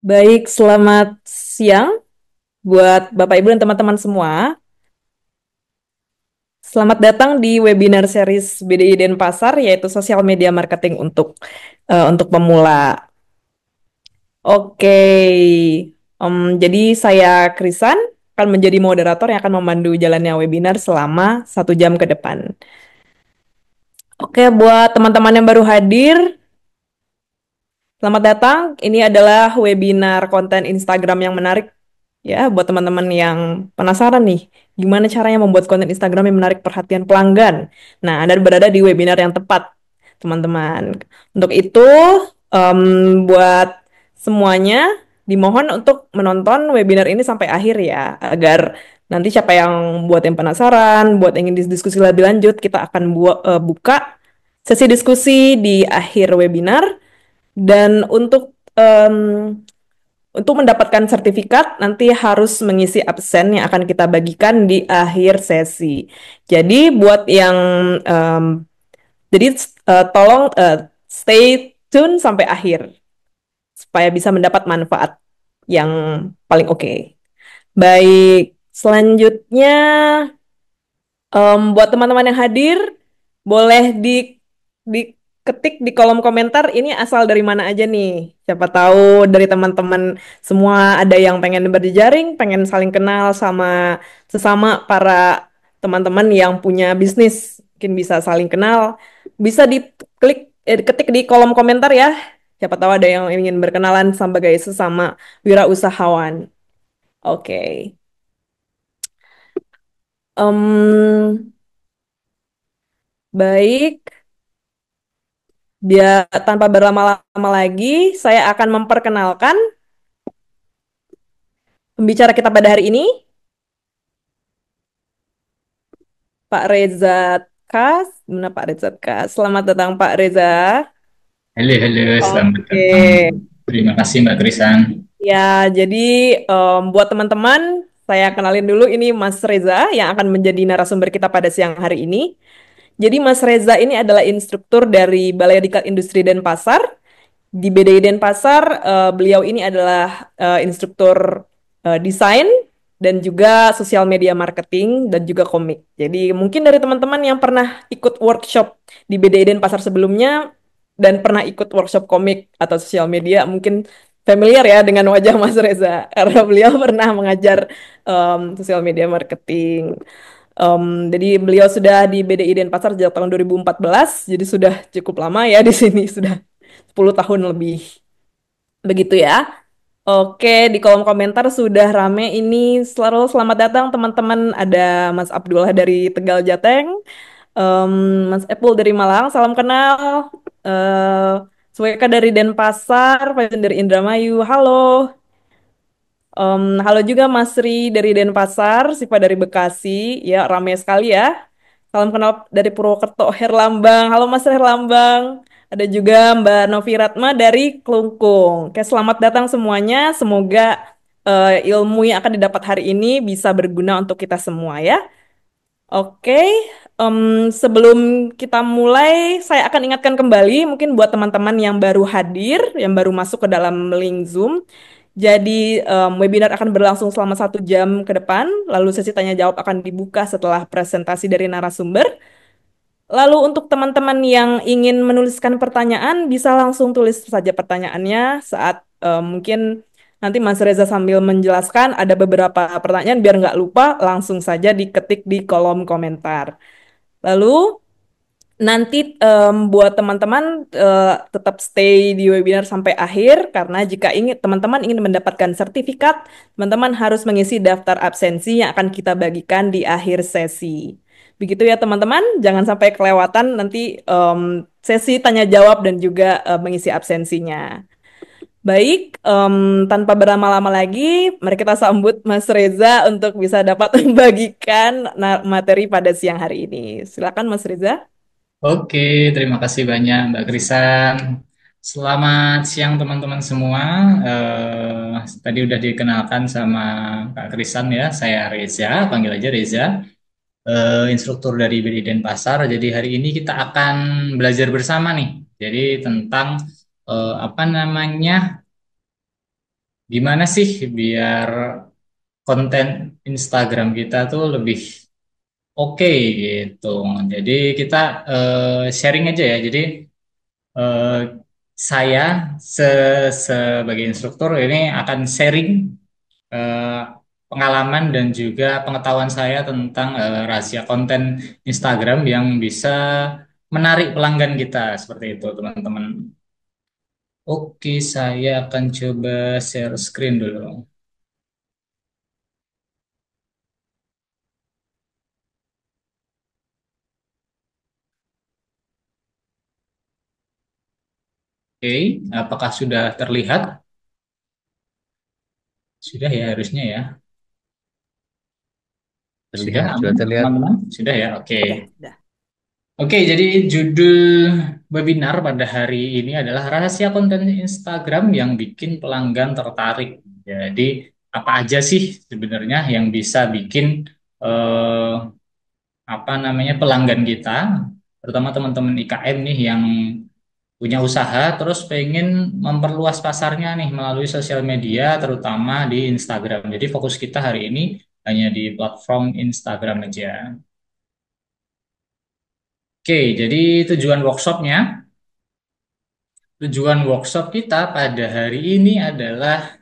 Baik, selamat siang buat Bapak Ibu dan teman-teman semua. Selamat datang di webinar series BDI Denpasar yaitu sosial media marketing untuk pemula. Oke, jadi saya Krisan akan menjadi moderator yang akan memandu jalannya webinar selama 1 jam ke depan. Oke, buat teman-teman yang baru hadir, selamat datang. Ini adalah webinar konten Instagram yang menarik. Ya, buat teman-teman yang penasaran nih, gimana caranya membuat konten Instagram yang menarik perhatian pelanggan. Nah, Anda berada di webinar yang tepat, teman-teman. Untuk itu, em, buat semuanya, dimohon untuk menonton webinar ini sampai akhir ya, agar nanti siapa yang buat yang penasaran, buat yang ingin diskusi lebih lanjut, kita akan buka sesi diskusi di akhir webinar. Dan untuk mendapatkan sertifikat, nanti harus mengisi absen yang akan kita bagikan di akhir sesi. Jadi buat yang, em, tolong stay tune sampai akhir supaya bisa mendapat manfaat yang paling oke. Baik, selanjutnya buat teman-teman yang hadir, boleh diketik di kolom komentar ini asal dari mana aja nih. Siapa tahu dari teman-teman semua ada yang pengen berjejaring, pengen saling kenal sama sesama para teman-teman yang punya bisnis. Mungkin bisa saling kenal. Bisa ketik di kolom komentar ya. Siapa tahu ada yang ingin berkenalan sebagai sesama wirausahawan. Oke. Em, baik. Dia tanpa berlama-lama lagi, saya akan memperkenalkan pembicara kita pada hari ini, Pak Reza Kas. Mana Pak Reza Kas? Selamat datang Pak Reza. Halo, halo, selamat Oke. datang. Terima kasih Mbak Krisan. Ya, jadi buat teman-teman, saya kenalin dulu ini Mas Reza yang akan menjadi narasumber kita pada siang hari ini. Jadi Mas Reza ini adalah instruktur dari Balai Diklat Industri Denpasar. Di BDI Denpasar, beliau ini adalah instruktur desain dan juga sosial media marketing dan juga komik. Jadi mungkin dari teman-teman yang pernah ikut workshop di BDI Denpasar sebelumnya dan pernah ikut workshop komik atau sosial media, mungkin familiar ya dengan wajah Mas Reza karena beliau pernah mengajar sosial media marketing. Jadi beliau sudah di BDI Denpasar sejak tahun 2014, jadi sudah cukup lama ya di sini, sudah 10 tahun lebih. Begitu ya. Oke, di kolom komentar sudah rame ini. Selamat datang teman-teman. Ada Mas Abdullah dari Tegal Jateng, em, Mas Epul dari Malang, salam kenal. Eh Sueka dari Denpasar, Faizan dari Indramayu, halo. Halo juga Mas Ri dari Denpasar, Siva dari Bekasi, ya rame sekali ya. Salam kenal dari Purwokerto, Herlambang. Halo Mas Herlambang. Ada juga Mbak Novi Ratma dari Kelungkung. Oke, selamat datang semuanya. Semoga ilmu yang akan didapat hari ini bisa berguna untuk kita semua ya. Oke, sebelum kita mulai, saya akan ingatkan kembali mungkin buat teman-teman yang baru hadir, yang baru masuk ke dalam link Zoom. Jadi webinar akan berlangsung selama 1 jam ke depan, lalu sesi tanya jawab akan dibuka setelah presentasi dari narasumber. Lalu untuk teman-teman yang ingin menuliskan pertanyaan, bisa langsung tulis saja pertanyaannya saat mungkin nanti Mas Reza sambil menjelaskan ada beberapa pertanyaan biar nggak lupa, langsung saja diketik di kolom komentar. Lalu nanti buat teman-teman tetap stay di webinar sampai akhir karena jika ingin teman-teman ingin mendapatkan sertifikat, teman-teman harus mengisi daftar absensi yang akan kita bagikan di akhir sesi. Begitu ya teman-teman, jangan sampai kelewatan nanti sesi tanya jawab dan juga mengisi absensinya. Baik, tanpa berlama-lama lagi, mari kita sambut Mas Reza untuk bisa dapat membagikan materi pada siang hari ini. Silakan Mas Reza. Oke, terima kasih banyak Mbak Krisan. Selamat siang teman-teman semua. Tadi udah dikenalkan sama Kak Krisan ya. Saya Reza, panggil aja Reza. Instruktur dari BDI Denpasar. Jadi hari ini kita akan belajar bersama nih. Jadi tentang apa namanya gimana sih biar konten Instagram kita tuh lebih oke gitu. Jadi kita sharing aja ya. Jadi eh, saya sebagai instruktur ini akan sharing eh, pengalaman dan juga pengetahuan saya tentang rahasia konten Instagram yang bisa menarik pelanggan kita seperti itu, teman-teman. Oke, saya akan coba share screen dulu. Oke, apakah sudah terlihat? Sudah ya, harusnya ya. Sudah Terlihat, aman, sudah terlihat. teman-teman? Sudah ya, oke. Udah, udah. Oke, jadi judul webinar pada hari ini adalah rahasia konten Instagram yang bikin pelanggan tertarik. Jadi, apa aja sih sebenarnya yang bisa bikin eh, apa namanya pelanggan kita, terutama teman-teman IKM nih yang punya usaha terus pengen memperluas pasarnya nih melalui sosial media, terutama di Instagram. Jadi, fokus kita hari ini hanya di platform Instagram aja. Oke, jadi tujuan workshopnya. Tujuan workshop kita pada hari ini adalah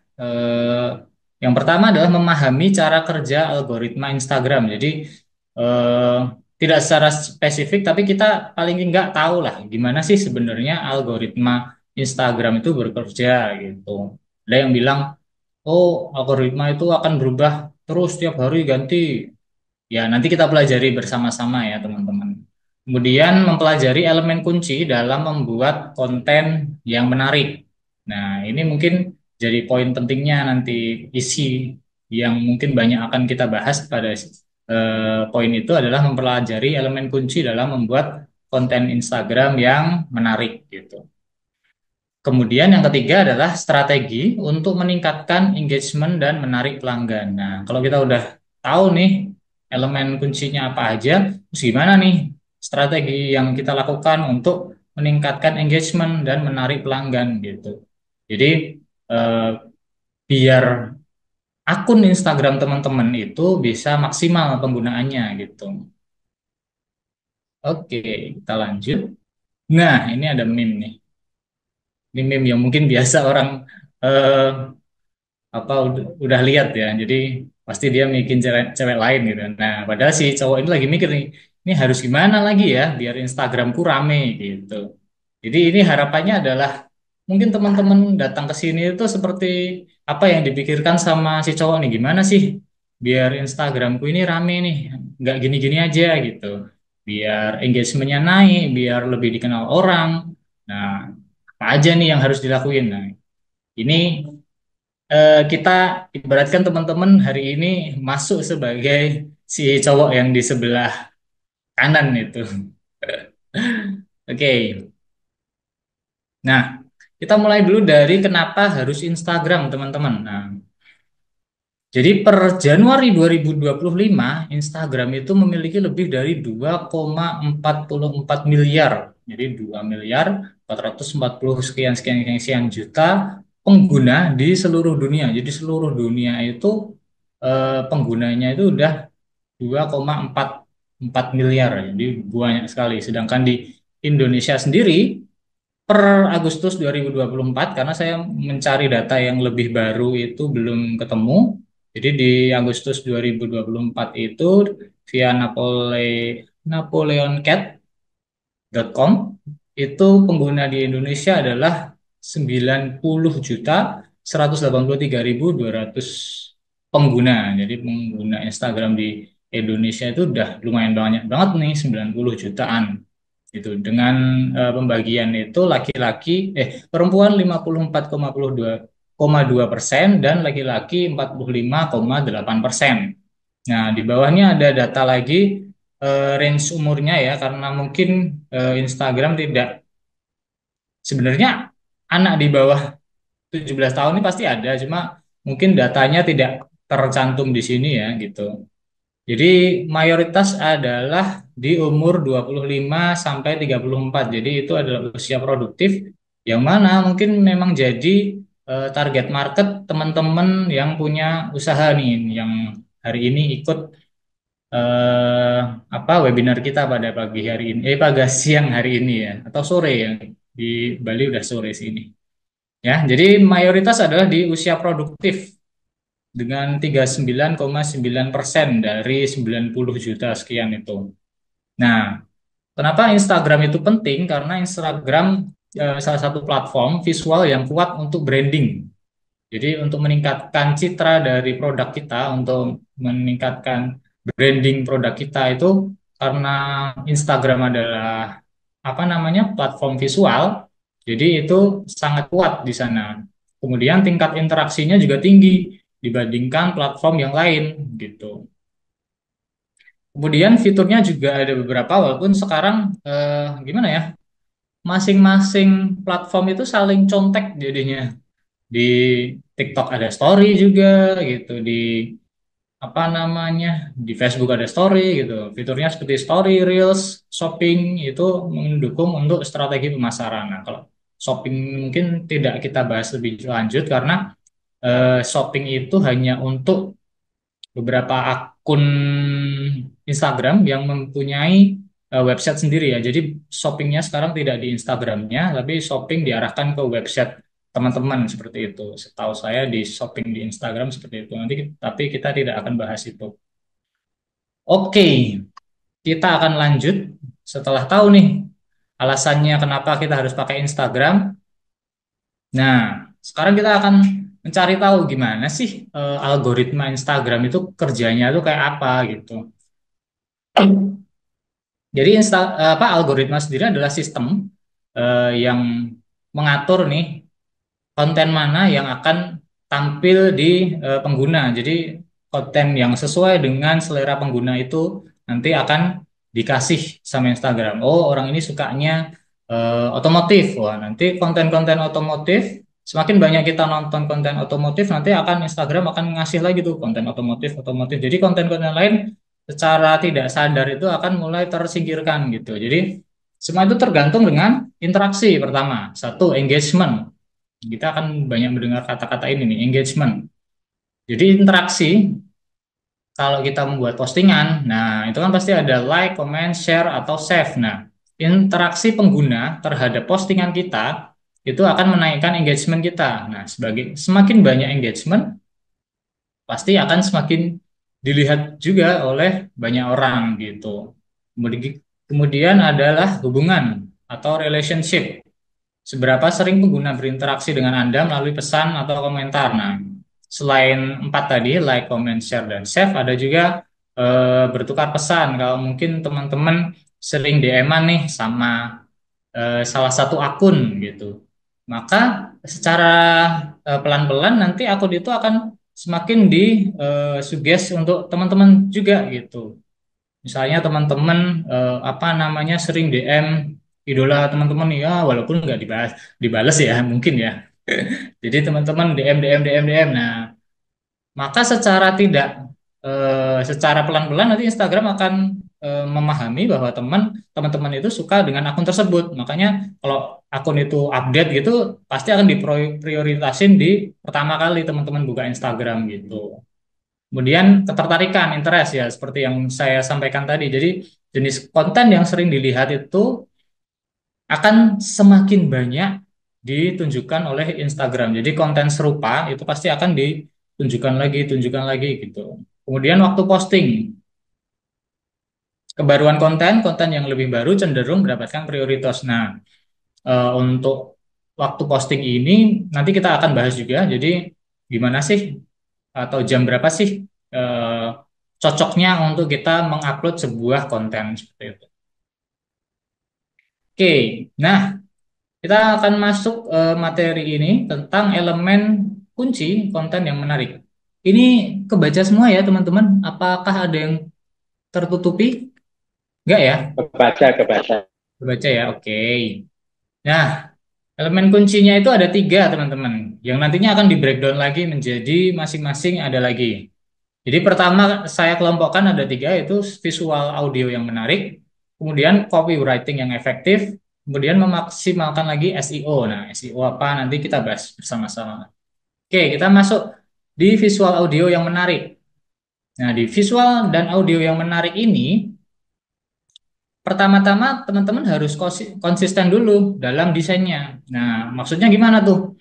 yang pertama adalah memahami cara kerja algoritma Instagram. Jadi eh, tidak secara spesifik, tapi kita paling nggak tahu lah gimana sih sebenarnya algoritma Instagram itu bekerja gitu. Ada yang bilang, oh algoritma itu akan berubah terus tiap hari ganti. Ya, nanti kita pelajari bersama-sama ya, teman-teman. Kemudian mempelajari elemen kunci dalam membuat konten yang menarik. Nah, ini mungkin jadi poin pentingnya nanti isi yang mungkin banyak akan kita bahas pada poin itu adalah mempelajari elemen kunci dalam membuat konten Instagram yang menarik gitu. Kemudian yang ketiga adalah strategi untuk meningkatkan engagement dan menarik pelanggan. Nah, kalau kita udah tahu nih elemen kuncinya apa aja, terus gimana nih strategi yang kita lakukan untuk meningkatkan engagement dan menarik pelanggan gitu. Jadi eh, biar akun Instagram teman-teman itu bisa maksimal penggunaannya gitu. Oke, kita lanjut. Nah, ini ada meme nih. Ini meme yang mungkin biasa orang eh, apa udah lihat ya, jadi pasti dia bikin cewek lain gitu. Nah, padahal si cowok ini lagi mikir nih, ini harus gimana lagi ya biar Instagramku rame gitu. Jadi ini harapannya adalah mungkin teman-teman datang ke sini itu seperti apa yang dipikirkan sama si cowok nih, gimana sih biar Instagramku ini rame nih, nggak gini-gini aja gitu, biar engagementnya naik, biar lebih dikenal orang. Nah, apa aja nih yang harus dilakuin? Nah, ini kita ibaratkan teman-teman hari ini masuk sebagai si cowok yang di sebelah kanan itu. Oke, nah kita mulai dulu dari kenapa harus Instagram, teman-teman. Nah, jadi per Januari 2025, Instagram itu memiliki lebih dari 2,44 miliar. Jadi 2 miliar 440 sekian sekian sekian sekian juta pengguna di seluruh dunia. Jadi seluruh dunia itu penggunanya itu udah 2,44 miliar. Jadi banyak sekali. Sedangkan di Indonesia sendiri per Agustus 2024, karena saya mencari data yang lebih baru itu belum ketemu. Jadi di Agustus 2024 itu via napoleoncat.com itu pengguna di Indonesia adalah 90.183.200 pengguna. Jadi pengguna Instagram di Indonesia itu udah lumayan banyak banget nih, 90 jutaan itu dengan pembagian itu laki-laki perempuan 54,2% dan laki-laki 45,8%. Nah, di bawahnya ada data lagi range umurnya ya, karena mungkin Instagram tidak, sebenarnya anak di bawah 17 tahun ini pasti ada, cuma mungkin datanya tidak tercantum di sini ya gitu. Jadi mayoritas adalah di umur 25 sampai 34. Jadi itu adalah usia produktif yang mana mungkin memang jadi target market teman-teman yang punya usaha nih, yang hari ini ikut eh, apa webinar kita pada pagi hari ini, pada siang hari ini ya, atau sore ya, di Bali udah sore sih ini. Ya, jadi mayoritas adalah di usia produktif dengan 39,9% dari 90 juta sekian itu. Nah, kenapa Instagram itu penting? Karena Instagram salah satu platform visual yang kuat untuk branding. Jadi untuk meningkatkan citra dari produk kita, untuk meningkatkan branding produk kita itu karena Instagram adalah apa namanya platform visual, jadi itu sangat kuat di sana. Kemudian tingkat interaksinya juga tinggi dibandingkan platform yang lain gitu. Kemudian fiturnya juga ada beberapa, walaupun sekarang gimana ya, masing-masing platform itu saling contek jadinya. Di TikTok ada story juga gitu, di apa namanya, di Facebook ada story gitu. Fiturnya seperti story, reels, shopping itu mendukung untuk strategi pemasaran. Nah, kalau shopping mungkin tidak kita bahas lebih lanjut karena shopping itu hanya untuk beberapa akun Instagram yang mempunyai website sendiri ya. Jadi shoppingnya sekarang tidak di Instagramnya, tapi shopping diarahkan ke website teman-teman seperti itu. Setahu saya di shopping di Instagram seperti itu. Nanti tapi kita tidak akan bahas itu. Oke, kita akan lanjut setelah tahu nih alasannya kenapa kita harus pakai Instagram. Nah, sekarang kita akan mencari tahu gimana sih algoritma Instagram itu kerjanya tuh kayak apa gitu. Jadi algoritma sendiri adalah sistem yang mengatur nih konten mana yang akan tampil di pengguna. Jadi konten yang sesuai dengan selera pengguna itu nanti akan dikasih sama Instagram. Oh, orang ini sukanya otomotif. Wah, nanti konten-konten otomotif, semakin banyak kita nonton konten otomotif, nanti akan Instagram akan ngasih lagi tuh konten otomotif, otomotif. Jadi konten-konten lain secara tidak sadar itu akan mulai tersingkirkan gitu. Jadi semua itu tergantung dengan interaksi pertama. Satu, engagement. Kita akan banyak mendengar kata-kata ini nih, engagement. Jadi interaksi, kalau kita membuat postingan, nah itu kan pasti ada like, comment, share, atau save. Nah, interaksi pengguna terhadap postingan kita itu akan menaikkan engagement kita. Nah, sebagai semakin banyak engagement, pasti akan semakin dilihat juga oleh banyak orang gitu. Kemudian adalah hubungan atau relationship. Seberapa sering pengguna berinteraksi dengan Anda melalui pesan atau komentar. Nah, selain empat tadi, like, comment, share, dan save, ada juga bertukar pesan. Kalau mungkin teman-teman sering DM-an nih sama salah satu akun gitu. Maka secara pelan-pelan nanti akun itu akan semakin disuggest untuk teman-teman juga gitu. Misalnya teman-teman apa namanya sering DM idola teman-teman ya, walaupun nggak dibales ya mungkin ya. Jadi teman-teman DM DM DM DM. Nah, maka secara tidak secara pelan-pelan nanti Instagram akan memahami bahwa teman-teman itu suka dengan akun tersebut. Makanya kalau akun itu update gitu pasti akan diprioritasin di pertama kali teman-teman buka Instagram gitu. Kemudian ketertarikan, interest ya, seperti yang saya sampaikan tadi. Jadi jenis konten yang sering dilihat itu akan semakin banyak ditunjukkan oleh Instagram. Jadi konten serupa itu pasti akan tunjukkan lagi gitu. Kemudian waktu posting, kebaruan konten yang lebih baru cenderung mendapatkan prioritas. Nah, untuk waktu posting ini nanti kita akan bahas juga. Jadi gimana sih atau jam berapa sih eh, cocoknya untuk kita mengupload sebuah konten seperti itu. Oke, nah kita akan masuk materi ini tentang elemen kunci konten yang menarik. Ini kebaca semua ya teman-teman. Apakah ada yang tertutupi? Enggak ya? Kebaca, kebaca. Kebaca ya, oke. Nah, elemen kuncinya itu ada tiga teman-teman. Yang nantinya akan di breakdown lagi menjadi masing-masing ada lagi. Jadi pertama saya kelompokkan ada tiga, yaitu visual audio yang menarik, kemudian copywriting yang efektif, kemudian memaksimalkan lagi SEO. Nah, SEO apa nanti kita bahas bersama-sama. Oke, kita masuk di visual audio yang menarik. Nah, di visual dan audio yang menarik ini, pertama-tama teman-teman harus konsisten dulu dalam desainnya. Nah, maksudnya gimana tuh?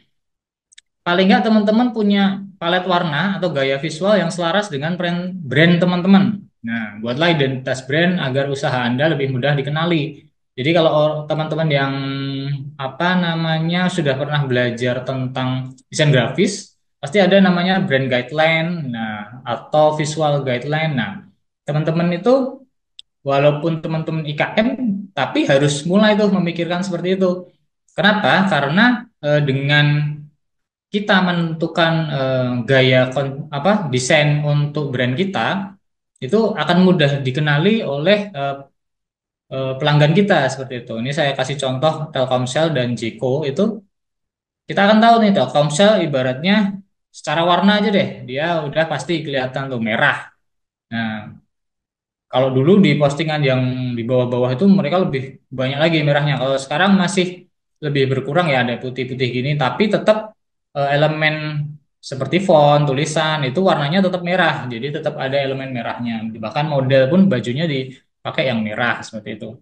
Paling nggak teman-teman punya palet warna atau gaya visual yang selaras dengan brand teman-teman. Nah, buatlah identitas brand agar usaha Anda lebih mudah dikenali. Jadi kalau teman-teman yang apa namanya sudah pernah belajar tentang desain grafis, pasti ada namanya brand guideline, nah atau visual guideline. Nah, teman-teman itu walaupun teman-teman IKM, tapi harus mulai tuh memikirkan seperti itu. Kenapa? Karena dengan kita menentukan gaya desain untuk brand kita itu akan mudah dikenali oleh pelanggan kita seperti itu. Ini saya kasih contoh Telkomsel dan Jiko itu kita akan tahu nih Telkomsel ibaratnya secara warna aja deh dia udah pasti kelihatan tuh merah. Nah, kalau dulu di postingan yang di bawah-bawah itu mereka lebih banyak lagi merahnya. Kalau sekarang masih lebih berkurang ya ada putih-putih gini, tapi tetap elemen seperti font, tulisan itu warnanya tetap merah. Jadi tetap ada elemen merahnya. Bahkan model pun bajunya dipakai yang merah seperti itu.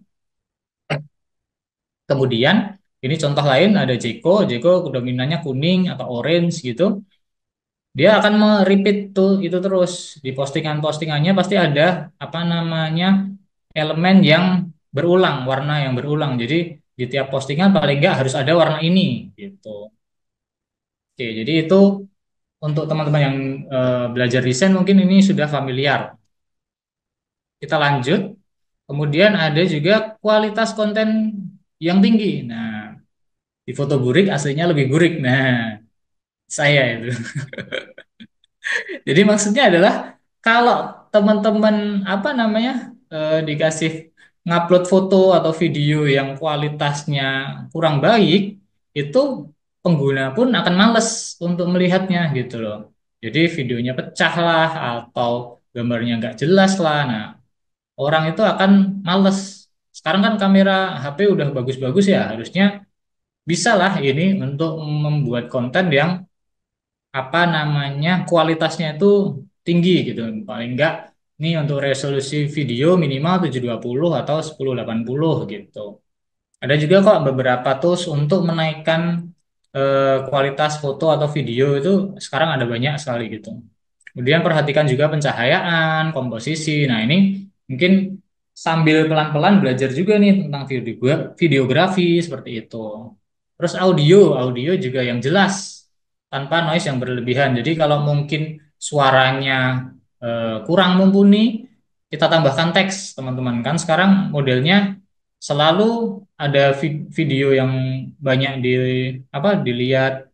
Kemudian ini contoh lain ada Jeko, Jeko dominannya kuning atau orange gitu. Dia akan merepeat tuh itu terus di postingan-postingannya pasti ada apa namanya elemen yang berulang, warna yang berulang. Jadi di tiap postingan paling nggak harus ada warna ini gitu. Oke, jadi itu untuk teman-teman yang belajar desain mungkin ini sudah familiar. Kita lanjut. Kemudian ada juga kualitas konten yang tinggi. Nah, di foto burik aslinya lebih burik. Nah, saya itu. Jadi maksudnya adalah kalau teman-teman apa namanya dikasih ngupload foto atau video yang kualitasnya kurang baik, itu pengguna pun akan males untuk melihatnya gitu loh. Jadi videonya pecah lah atau gambarnya nggak jelas lah. Nah, orang itu akan males. Sekarang kan kamera HP udah bagus-bagus ya, harusnya bisa lah ini untuk membuat konten yang apa namanya kualitasnya itu tinggi gitu paling enggak nih untuk resolusi video minimal 720 atau 1080 gitu. Ada juga kok beberapa tools untuk menaikkan kualitas foto atau video itu sekarang ada banyak sekali gitu. Kemudian perhatikan juga pencahayaan, komposisi. Nah, ini mungkin sambil pelan-pelan belajar juga nih tentang videografi seperti itu. Terus audio juga yang jelas tanpa noise yang berlebihan. Jadi kalau mungkin suaranya kurang mumpuni, kita tambahkan teks, teman-teman. Kan sekarang modelnya selalu ada video yang banyak dilihat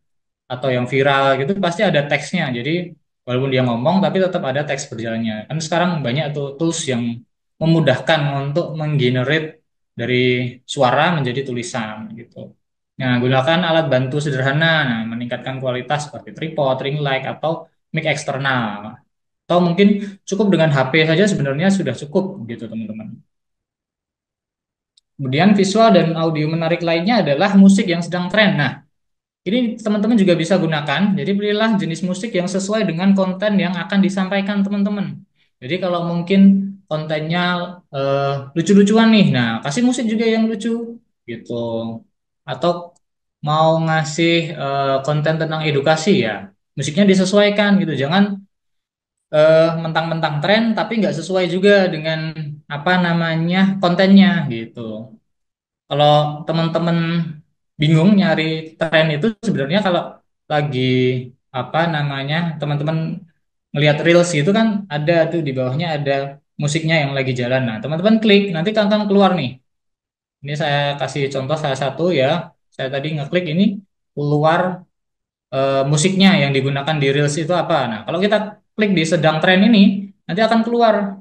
atau yang viral gitu pasti ada teksnya. Jadi walaupun dia ngomong tapi tetap ada teks berjalannya. Kan sekarang banyak tuh tools yang memudahkan untuk menggenerate dari suara menjadi tulisan gitu. Nah, gunakan alat bantu sederhana, nah, meningkatkan kualitas seperti tripod, ring light, atau mic eksternal. Atau mungkin cukup dengan HP saja sebenarnya sudah cukup gitu teman-teman. Kemudian visual dan audio menarik lainnya adalah musik yang sedang tren. Nah, ini teman-teman juga bisa gunakan. Jadi pilihlah jenis musik yang sesuai dengan konten yang akan disampaikan teman-teman. Jadi kalau mungkin kontennya lucu-lucuan nih, nah kasih musik juga yang lucu gitu. Atau mau ngasih konten tentang edukasi ya, musiknya disesuaikan gitu. Jangan mentang-mentang tren tapi nggak sesuai juga dengan apa namanya kontennya gitu. Kalau teman-teman bingung nyari tren itu sebenarnya kalau lagi apa namanya teman-teman ngelihat reels itu kan ada tuh di bawahnya ada musiknya yang lagi jalan. Nah, teman-teman klik nanti akan keluar nih. Ini saya kasih contoh salah satu ya. Saya tadi ngeklik ini keluar musiknya yang digunakan di reels itu apa. Nah, kalau kita klik di sedang tren ini nanti akan keluar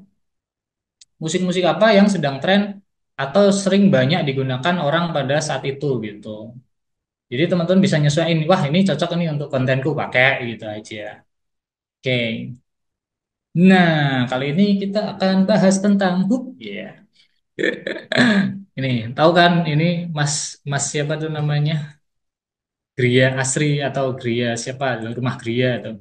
musik-musik apa yang sedang tren atau sering banyak digunakan orang pada saat itu gitu. Jadi teman-teman bisa nyesuaiin, wah ini cocok nih untuk kontenku pakai gitu aja. Oke. Nah, kali ini kita akan bahas tentang hook ya. Ini tahu kan ini Mas Mas siapa tuh namanya? Gria Asri atau Gria siapa? Rumah Gria itu.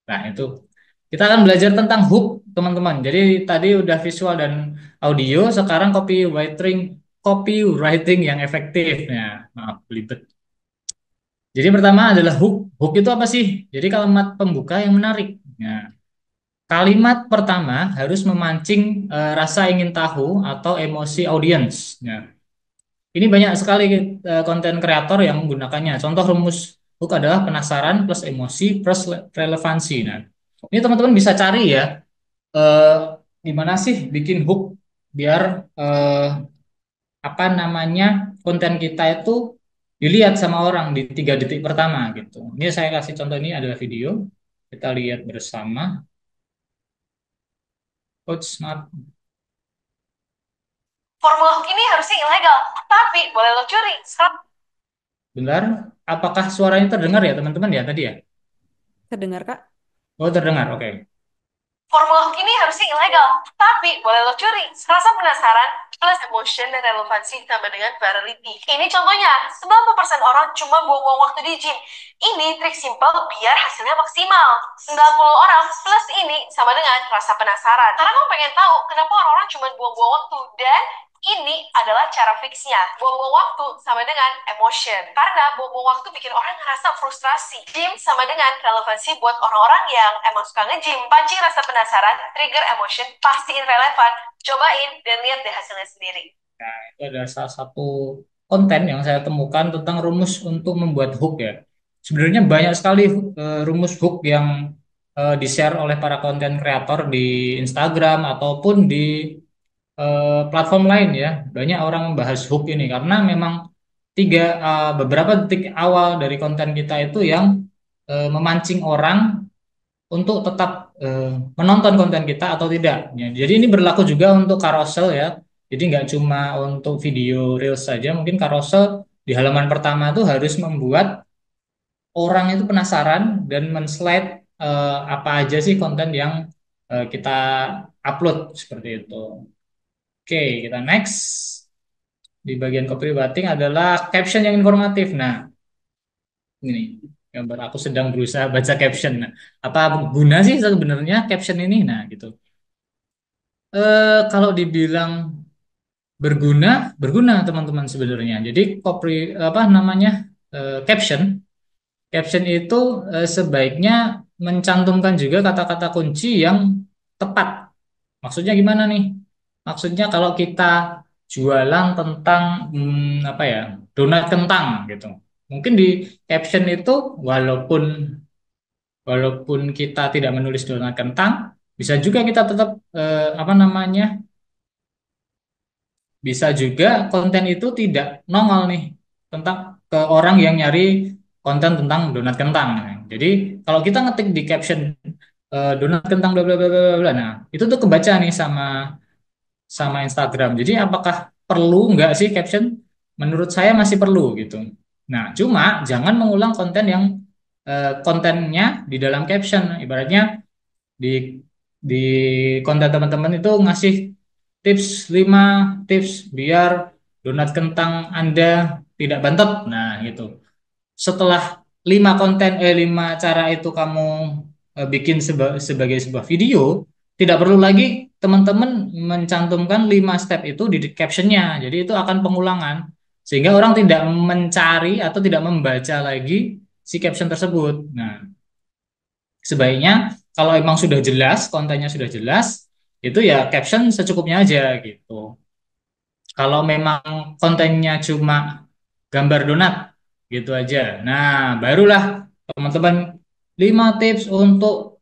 Nah, itu kita akan belajar tentang hook, teman-teman. Jadi tadi udah visual dan audio, sekarang copywriting yang efektif. Nah, maaf belibet. Jadi pertama adalah hook. Hook itu apa sih? Jadi kalimat pembuka yang menarik. Nah, kalimat pertama harus memancing rasa ingin tahu atau emosi audiens. Nah, ini banyak sekali konten kreator yang menggunakannya. Contoh rumus hook adalah penasaran plus emosi plus relevansi. Nah, ini teman-teman bisa cari ya, eh, gimana sih bikin hook biar apa namanya konten kita itu dilihat sama orang di 3 detik pertama gitu. Ini saya kasih contoh, ini adalah video. Kita lihat bersama. Coach Smart. Formula hook ini harusnya ilegal, tapi boleh lo curi. Bentar, apakah suaranya terdengar ya teman-teman ya tadi ya? Terdengar, Kak? Oh terdengar, oke. Formula hook ini harusnya ilegal, tapi boleh lo curi. Rasa penasaran plus emotion dan relevansi ditambah dengan virality. Ini contohnya, 90% orang cuma buang-buang waktu di gym. Ini trik simple biar hasilnya maksimal. 90 orang plus ini sama dengan rasa penasaran. Karena kamu pengen tahu kenapa orang-orang cuma buang-buang waktu. Dan ini adalah cara fixnya. Buang-buang waktu sama dengan emotion. Karena buang-buang waktu bikin orang ngerasa frustrasi. Gym sama dengan relevansi buat orang-orang yang emang suka nge-gym. Pancing rasa penasaran, trigger emotion, pastiin relevan. Cobain dan lihat deh hasilnya sendiri. Nah, itu adalah salah satu konten yang saya temukan tentang rumus untuk membuat hook ya. Sebenarnya banyak sekali rumus hook yang di-share oleh para konten kreator di Instagram ataupun di platform lain ya. Banyak orang membahas hook ini karena memang beberapa detik awal dari konten kita itu yang memancing orang untuk tetap menonton konten kita atau tidak. Ya, jadi ini berlaku juga untuk carousel ya. Jadi nggak cuma untuk video reels saja, mungkin carousel di halaman pertama tuh harus membuat orang itu penasaran dan men-slide apa aja sih konten yang kita upload seperti itu. Oke, kita next. Di bagian copywriting adalah caption yang informatif. Nah, ini gambar aku sedang berusaha baca caption. Nah, apa guna sih sebenarnya caption ini? Nah, gitu. Kalau dibilang berguna, berguna teman-teman sebenarnya. Jadi apa namanya caption, caption itu sebaiknya mencantumkan juga kata-kata kunci yang tepat. Maksudnya gimana nih? Maksudnya kalau kita jualan tentang apa ya, donat kentang gitu. Mungkin di caption itu walaupun walaupun kita tidak menulis donat kentang, bisa juga kita tetap apa namanya, bisa juga konten itu tidak nongol nih tentang ke orang yang nyari konten tentang donat kentang. Jadi kalau kita ngetik di caption donat kentang bla bla bla bla bla, nah itu tuh kebaca nih sama Instagram. Jadi apakah perlu nggak sih caption? Menurut saya masih perlu gitu. Nah, cuma jangan mengulang konten yang kontennya di dalam caption. Ibaratnya di di konten teman-teman itu ngasih tips 5 tips biar donat kentang Anda tidak bantet. Nah, gitu. Setelah 5 cara itu kamu bikin sebagai sebuah video, tidak perlu lagi teman-teman mencantumkan 5 step itu di captionnya. Jadi itu akan pengulangan sehingga orang tidak mencari atau tidak membaca lagi si caption tersebut. Nah, sebaiknya kalau emang sudah jelas, kontennya sudah jelas, itu ya caption secukupnya aja gitu. Kalau memang kontennya cuma gambar donat gitu aja. Nah, barulah teman-teman 5 tips untuk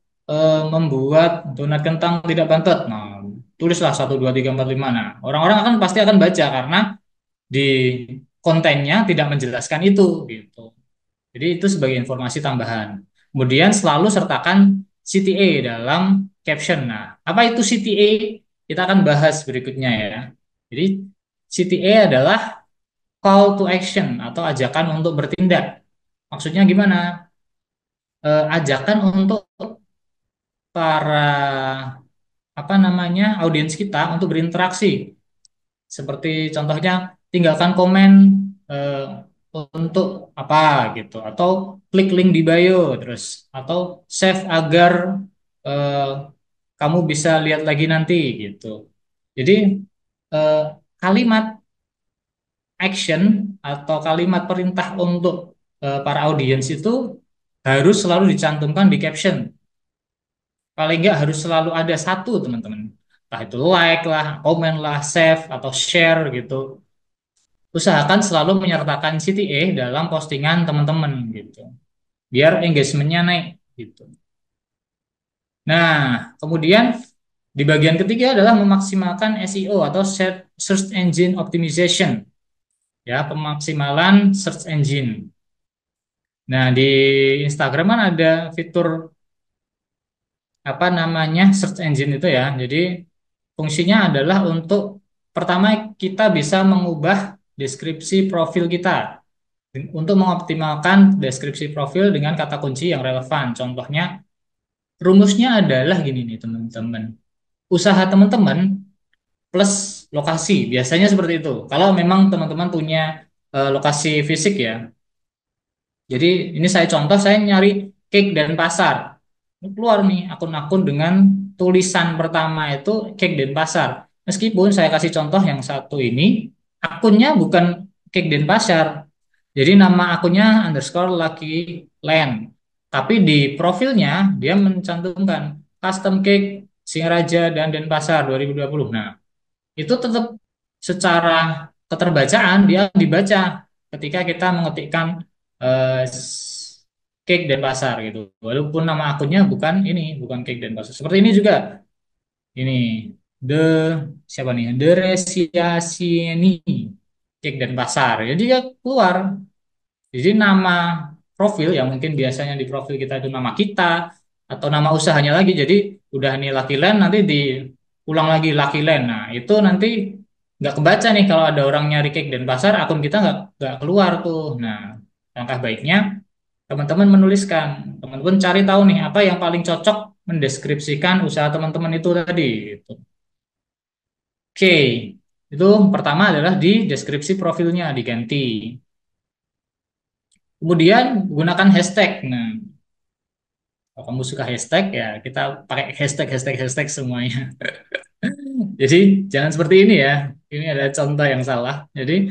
membuat donat kentang tidak bantet. Nah, tulislah 1, 2, 3, 4, 5. Nah, orang-orang akan pasti akan baca karena di kontennya tidak menjelaskan itu gitu. Jadi itu sebagai informasi tambahan. Kemudian selalu sertakan CTA dalam caption. Nah, apa itu CTA? Kita akan bahas berikutnya ya. Jadi CTA adalah call to action atau ajakan untuk bertindak. Maksudnya gimana? Ajakan untuk para apa namanya audiens kita untuk berinteraksi. Seperti contohnya tinggalkan komen eh, untuk apa gitu, atau klik link di bio terus, atau save agar eh, kamu bisa lihat lagi nanti gitu. Jadi eh, kalimat action atau kalimat perintah untuk para audiens itu harus selalu dicantumkan di caption. Paling nggak harus selalu ada satu, teman-teman. Entah itu like lah, komen lah, save atau share gitu. Usahakan selalu menyertakan CTA dalam postingan teman-teman gitu. Biar engagementnya naik gitu. Nah, kemudian di bagian ketiga adalah memaksimalkan SEO atau Search Engine Optimization, ya, pemaksimalan search engine. Nah, di Instagram kan ada fitur apa namanya search engine itu ya. Jadi fungsinya adalah untuk pertama kita bisa mengubah deskripsi profil kita untuk mengoptimalkan deskripsi profil dengan kata kunci yang relevan. Contohnya, rumusnya adalah gini nih teman-teman. Usaha teman-teman plus lokasi. Biasanya seperti itu. Kalau memang teman-teman punya lokasi fisik ya. Jadi ini saya contoh, saya nyari cake dan pasar. Ini keluar nih akun-akun dengan tulisan pertama itu cake dan pasar. Meskipun saya kasih contoh yang satu ini, akunnya bukan cake dan pasar. Jadi nama akunnya underscore Lucky Land. Tapi di profilnya dia mencantumkan custom cake Singaraja dan Denpasar 2020. Nah, itu tetap secara keterbacaan dia dibaca ketika kita mengetikkan eh, cake dan pasar gitu. Walaupun nama akunnya bukan ini, bukan cake dan pasar. Seperti ini juga. Ini the siapa nih? The Resiasieni cake dan pasar. Jadi dia keluar. Jadi nama profil yang mungkin biasanya di profil kita itu nama kita atau nama usahanya lagi. Jadi udah nih Lucky Land, nanti diulang lagi Lucky Land. Nah itu nanti nggak kebaca nih kalau ada orang nyari cake dan pasar, akun kita nggak keluar tuh. Nah, langkah baiknya teman-teman menuliskan, teman-teman cari tahu nih apa yang paling cocok mendeskripsikan usaha teman-teman itu tadi. Gitu. Oke, itu pertama adalah di deskripsi profilnya diganti. Kemudian gunakan hashtag. Nah, kalau kamu suka hashtag ya kita pakai hashtag hashtag hashtag semuanya. Jadi jangan seperti ini ya. Ini ada contoh yang salah. Jadi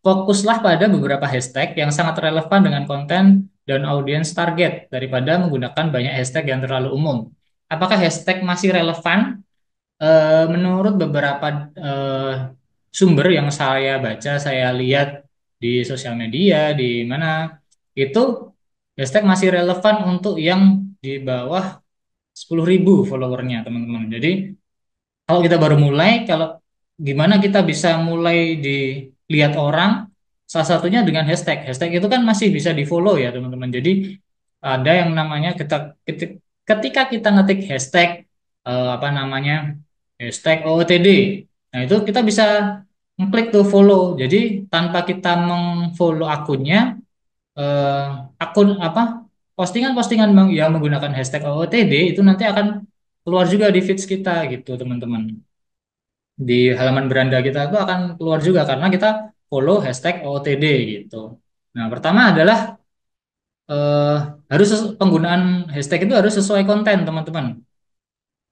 fokuslah pada beberapa hashtag yang sangat relevan dengan konten dan audiens target daripada menggunakan banyak hashtag yang terlalu umum. Apakah hashtag masih relevan? Menurut beberapa sumber yang saya baca, saya lihat di sosial media, di mana itu hashtag masih relevan untuk yang di bawah 10.000 followernya, teman-teman. Jadi kalau kita baru mulai, kalau gimana kita bisa mulai dilihat orang, salah satunya dengan hashtag. Hashtag itu kan masih bisa di-follow ya, teman-teman. Jadi ada yang namanya ketika kita ngetik hashtag apa namanya hashtag OOTD. Nah, itu kita bisa ngeklik tuh follow. Jadi tanpa kita mengfollow akunnya, eh, akun apa postingan-postingan yang menggunakan hashtag OOTD itu nanti akan keluar juga di feeds kita gitu, teman-teman. Di halaman beranda kita itu akan keluar juga karena kita follow hashtag OOTD gitu. Nah, pertama adalah eh, penggunaan hashtag itu harus sesuai konten, teman-teman.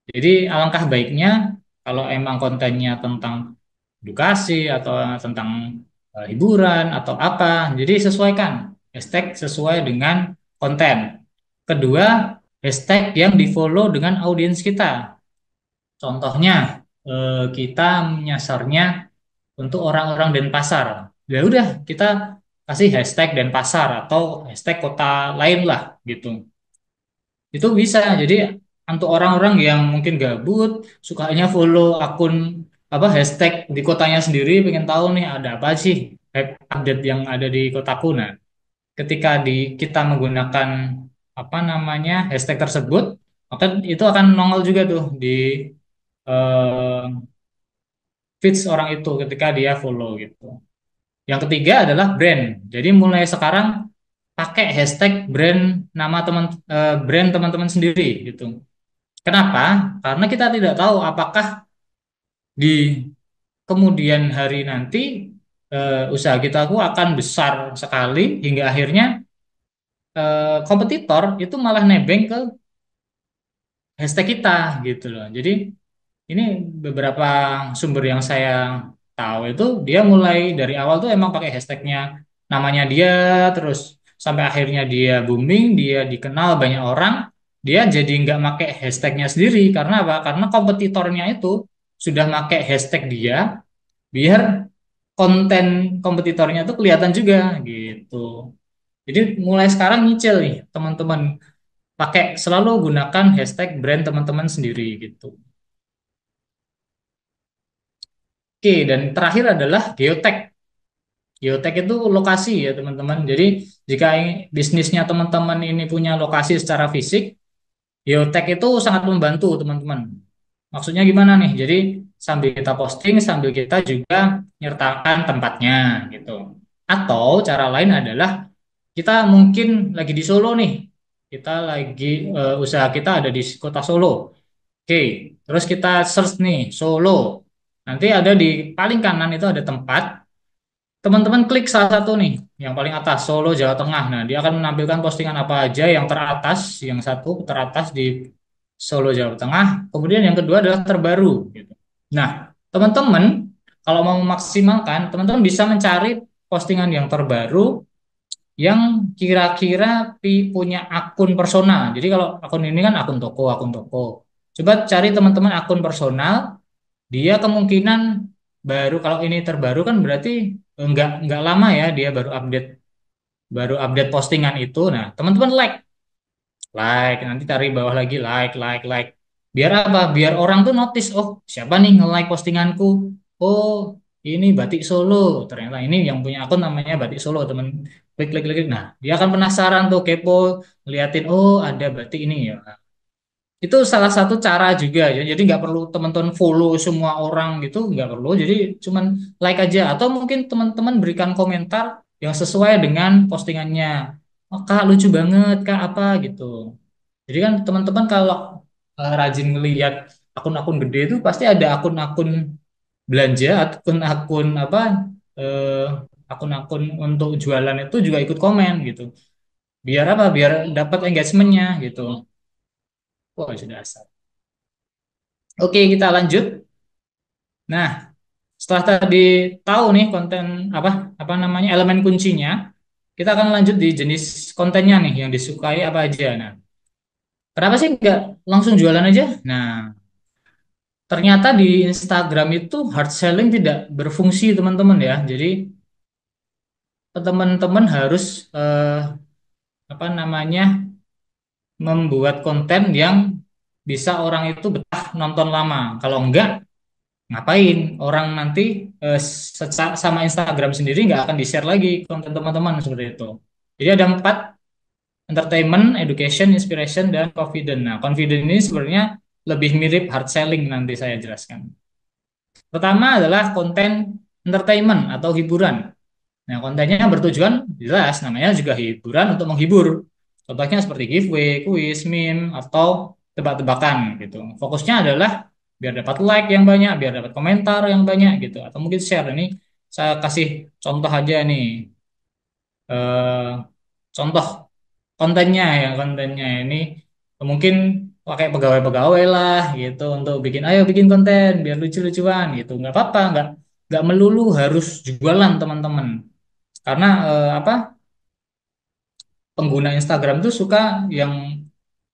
Jadi alangkah baiknya kalau emang kontennya tentang edukasi atau tentang hiburan atau apa, jadi sesuaikan hashtag sesuai dengan konten. Kedua, hashtag yang di-follow dengan audiens kita. Contohnya, kita menyasarnya untuk orang-orang Denpasar. Ya udah, kita kasih hashtag Denpasar atau hashtag kota lain lah gitu. Itu bisa. Jadi untuk orang-orang yang mungkin gabut, sukanya follow akun apa hashtag di kotanya sendiri, pengen tahu nih ada apa sih update yang ada di kotaku. Nah, ketika kita menggunakan apa namanya hashtag tersebut, maka itu akan nongol juga tuh di eh, feeds orang itu ketika dia follow gitu. Yang ketiga adalah brand. Jadi mulai sekarang pakai hashtag brand teman-teman sendiri gitu. Kenapa? Karena kita tidak tahu apakah di kemudian hari nanti usaha kita aku akan besar sekali hingga akhirnya kompetitor itu malah nebeng ke hashtag kita gitu loh. Jadi ini beberapa sumber yang saya tahu itu dia mulai dari awal tuh emang pakai hashtagnya namanya dia terus sampai akhirnya dia booming, dia dikenal banyak orang, dia jadi nggak pakai hashtagnya sendiri karena apa? Karena kompetitornya itu sudah pakai hashtag dia biar konten kompetitornya tuh kelihatan juga gitu. Jadi mulai sekarang nyicil nih teman-teman pakai selalu gunakan hashtag brand teman-teman sendiri gitu. Oke, dan terakhir adalah geotek. Geotek itu lokasi ya teman-teman. Jadi jika bisnisnya teman-teman ini punya lokasi secara fisik, geotek itu sangat membantu teman-teman. Maksudnya gimana nih? Jadi sambil kita posting, sambil kita juga nyertakan tempatnya gitu. Atau cara lain adalah kita mungkin lagi di Solo nih. Kita lagi usaha kita ada di kota Solo. Oke, terus kita search nih Solo. Nanti ada di paling kanan itu ada tempat. Teman-teman klik salah satu nih, yang paling atas, Solo, Jawa Tengah. Nah, dia akan menampilkan postingan apa aja yang teratas, yang satu teratas di Solo, Jawa Tengah. Kemudian yang kedua adalah terbaru. Gitu. Nah, teman-teman, kalau mau memaksimalkan, teman-teman bisa mencari postingan yang terbaru yang kira-kira punya akun personal. Jadi kalau akun ini kan akun toko, akun toko. Coba cari teman-teman akun personal, dia kemungkinan baru kalau ini terbaru kan berarti nggak lama ya dia baru update postingan itu. Nah, teman-teman like nanti cari bawah lagi like. Biar apa? Biar orang tuh notice, oh siapa nih nge-like postinganku? Oh ini Batik Solo. Ternyata ini yang punya akun namanya Batik Solo teman. Klik. Nah, dia akan penasaran tuh kepo ngeliatin oh ada batik ini ya. Itu salah satu cara juga ya. Jadi nggak perlu teman-teman follow semua orang gitu, nggak perlu. Jadi cuman like aja atau mungkin teman-teman berikan komentar yang sesuai dengan postingannya. Oh, Kak lucu banget, Kak apa gitu. Jadi kan teman-teman kalau rajin ngelihat akun-akun gede itu pasti ada akun-akun belanja, akun-akun apa eh, akun-akun untuk jualan itu juga ikut komen gitu. Biar apa? Biar dapat engagementnya gitu. Wah, sudah asal. Oke, kita lanjut. Nah, setelah tadi tahu nih konten apa apa namanya elemen kuncinya, kita akan lanjut di jenis kontennya nih yang disukai apa aja. Nah, kenapa sih nggak langsung jualan aja? Nah, ternyata di Instagram itu hard selling tidak berfungsi teman-teman ya. Jadi teman-teman harus apa namanya membuat konten yang bisa orang itu betah nonton lama. Kalau enggak ngapain orang nanti sama Instagram sendiri nggak akan di-share lagi konten teman-teman seperti itu. Jadi ada empat, entertainment, education, inspiration, dan confident. Nah, confident ini sebenarnya lebih mirip hard selling nanti saya jelaskan. Pertama adalah konten entertainment atau hiburan. Nah, kontennya bertujuan jelas, namanya juga hiburan untuk menghibur. Contohnya seperti giveaway, quiz, meme, atau tebak-tebakan gitu. Fokusnya adalah biar dapat like yang banyak, biar dapat komentar yang banyak gitu. Atau mungkin share. Ini saya kasih contoh aja nih. Eh, contoh kontennya ini mungkin pakai pegawai-pegawai lah gitu untuk bikin ayo bikin konten biar lucu-lucuan gitu nggak apa-apa nggak melulu harus jualan teman-teman karena apa pengguna Instagram tuh suka yang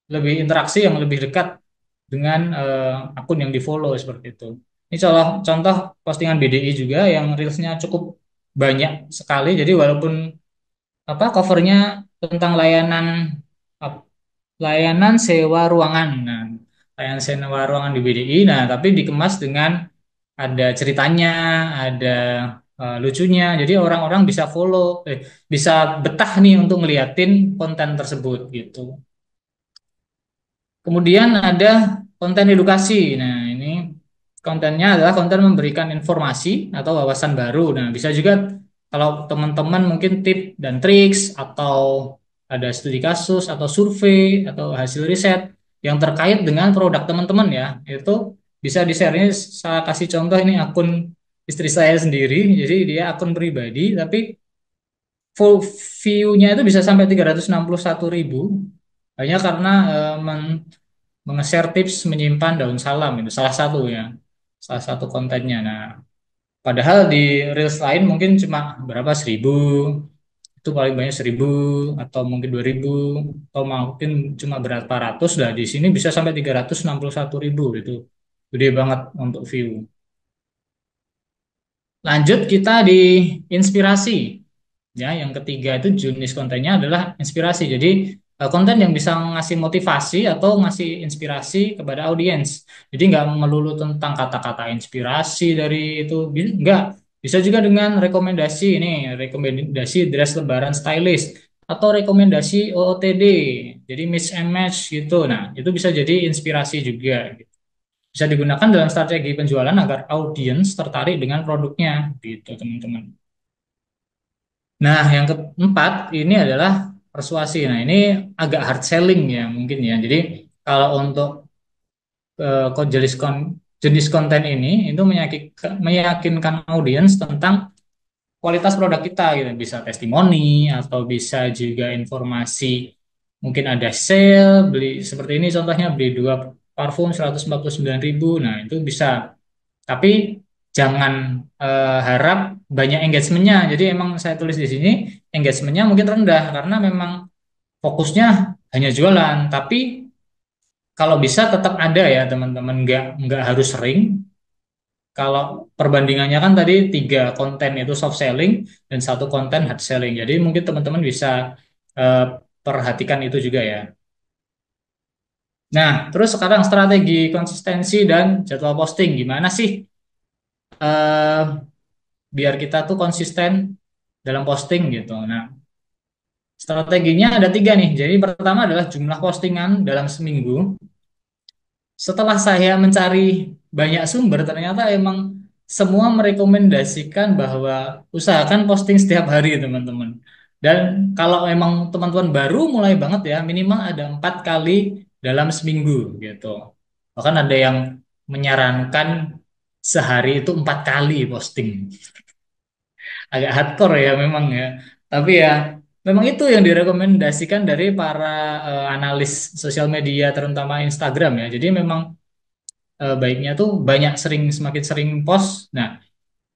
lebih interaksi yang lebih dekat dengan akun yang di follow seperti itu. Ini contoh postingan BDI juga yang reelsnya cukup banyak sekali. Jadi walaupun apa covernya tentang layanan sewa ruangan. Nah, layanan sewa ruangan di BDI. Nah, tapi dikemas dengan ada ceritanya, ada lucunya. Jadi orang-orang bisa bisa betah nih untuk ngeliatin konten tersebut gitu. Kemudian ada konten edukasi. Nah, ini kontennya adalah konten memberikan informasi atau wawasan baru. Nah, bisa juga kalau teman-teman mungkin tip dan triks atau ada studi kasus atau survei atau hasil riset yang terkait dengan produk teman-teman ya, itu bisa di-share. Ini saya kasih contoh ini akun istri saya sendiri. Jadi dia akun pribadi, tapi full view-nya itu bisa sampai 361.000. Hanya karena menge-share tips menyimpan daun salam itu salah satu ya, salah satu kontennya. Nah, padahal di reels lain mungkin cuma berapa 1.000, itu paling banyak 1.000 atau mungkin 2.000 atau mungkin cuma berapa ratus. Lah di sini bisa sampai 361.000 itu gede banget untuk view. Lanjut kita di inspirasi. Ya, yang ketiga itu jenis kontennya adalah inspirasi. Jadi konten yang bisa ngasih motivasi atau ngasih inspirasi kepada audiens. Jadi nggak melulu tentang kata-kata inspirasi dari itu, nggak. Bisa juga dengan rekomendasi ini, rekomendasi dress lebaran stylish atau rekomendasi OOTD. Jadi mix and match gitu. Nah, itu bisa jadi inspirasi juga. Bisa digunakan dalam strategi penjualan agar audiens tertarik dengan produknya, gitu teman-teman. Nah, yang keempat ini adalah persuasi. Nah, ini agak hard selling ya mungkin ya. Jadi kalau untuk jenis konten ini itu meyakinkan audiens tentang kualitas produk kita gitu. Bisa testimoni atau bisa juga informasi. Mungkin ada sale, beli seperti ini contohnya beli dua parfum 149.000. Nah, itu bisa. Tapi jangan harap banyak engagementnya. Jadi emang saya tulis di sini engagementnya mungkin rendah karena memang fokusnya hanya jualan. Tapi kalau bisa tetap ada ya teman-teman, nggak harus sering. Kalau perbandingannya kan tadi tiga konten itu soft selling dan satu konten hard selling. Jadi mungkin teman-teman bisa eh, perhatikan itu juga ya. Nah, terus sekarang strategi konsistensi dan jadwal posting gimana sih? eh Biar kita tuh konsisten dalam posting gitu. Nah, strateginya ada tiga nih. Jadi pertama adalah jumlah postingan dalam seminggu. Setelah saya mencari banyak sumber, ternyata emang semua merekomendasikan bahwa usahakan posting setiap hari, teman-teman. Dan kalau emang teman-teman baru mulai banget ya, minimal ada 4 kali dalam seminggu gitu. Bahkan ada yang menyarankan sehari itu 4 kali posting. Agak hardcore ya memang ya. Tapi ya memang itu yang direkomendasikan dari para analis sosial media terutama Instagram ya. Jadi memang baiknya tuh semakin sering post. Nah,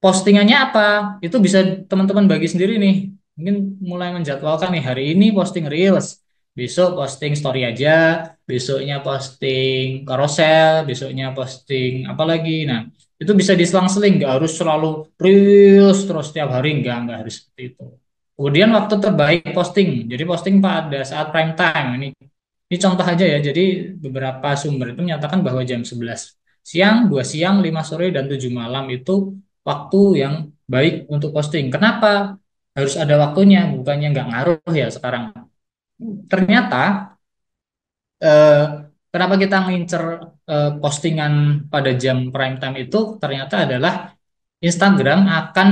postingannya apa? Itu bisa teman-teman bagi sendiri nih. Mungkin mulai menjadwalkan nih hari ini posting reels, besok posting story aja, besoknya posting carousel, besoknya posting apa lagi. Nah, itu bisa diselang-seling, nggak harus selalu reels terus setiap hari, nggak harus seperti itu. Kemudian waktu terbaik posting. Jadi posting pada saat prime time. Ini contoh aja ya. Jadi beberapa sumber itu menyatakan bahwa jam 11 siang, 2 siang, 5 sore, dan 7 malam itu waktu yang baik untuk posting. Kenapa? Harus ada waktunya, bukannya nggak ngaruh ya sekarang. Ternyata, eh, kenapa kita ngincer postingan pada jam prime time itu, ternyata adalah Instagram akan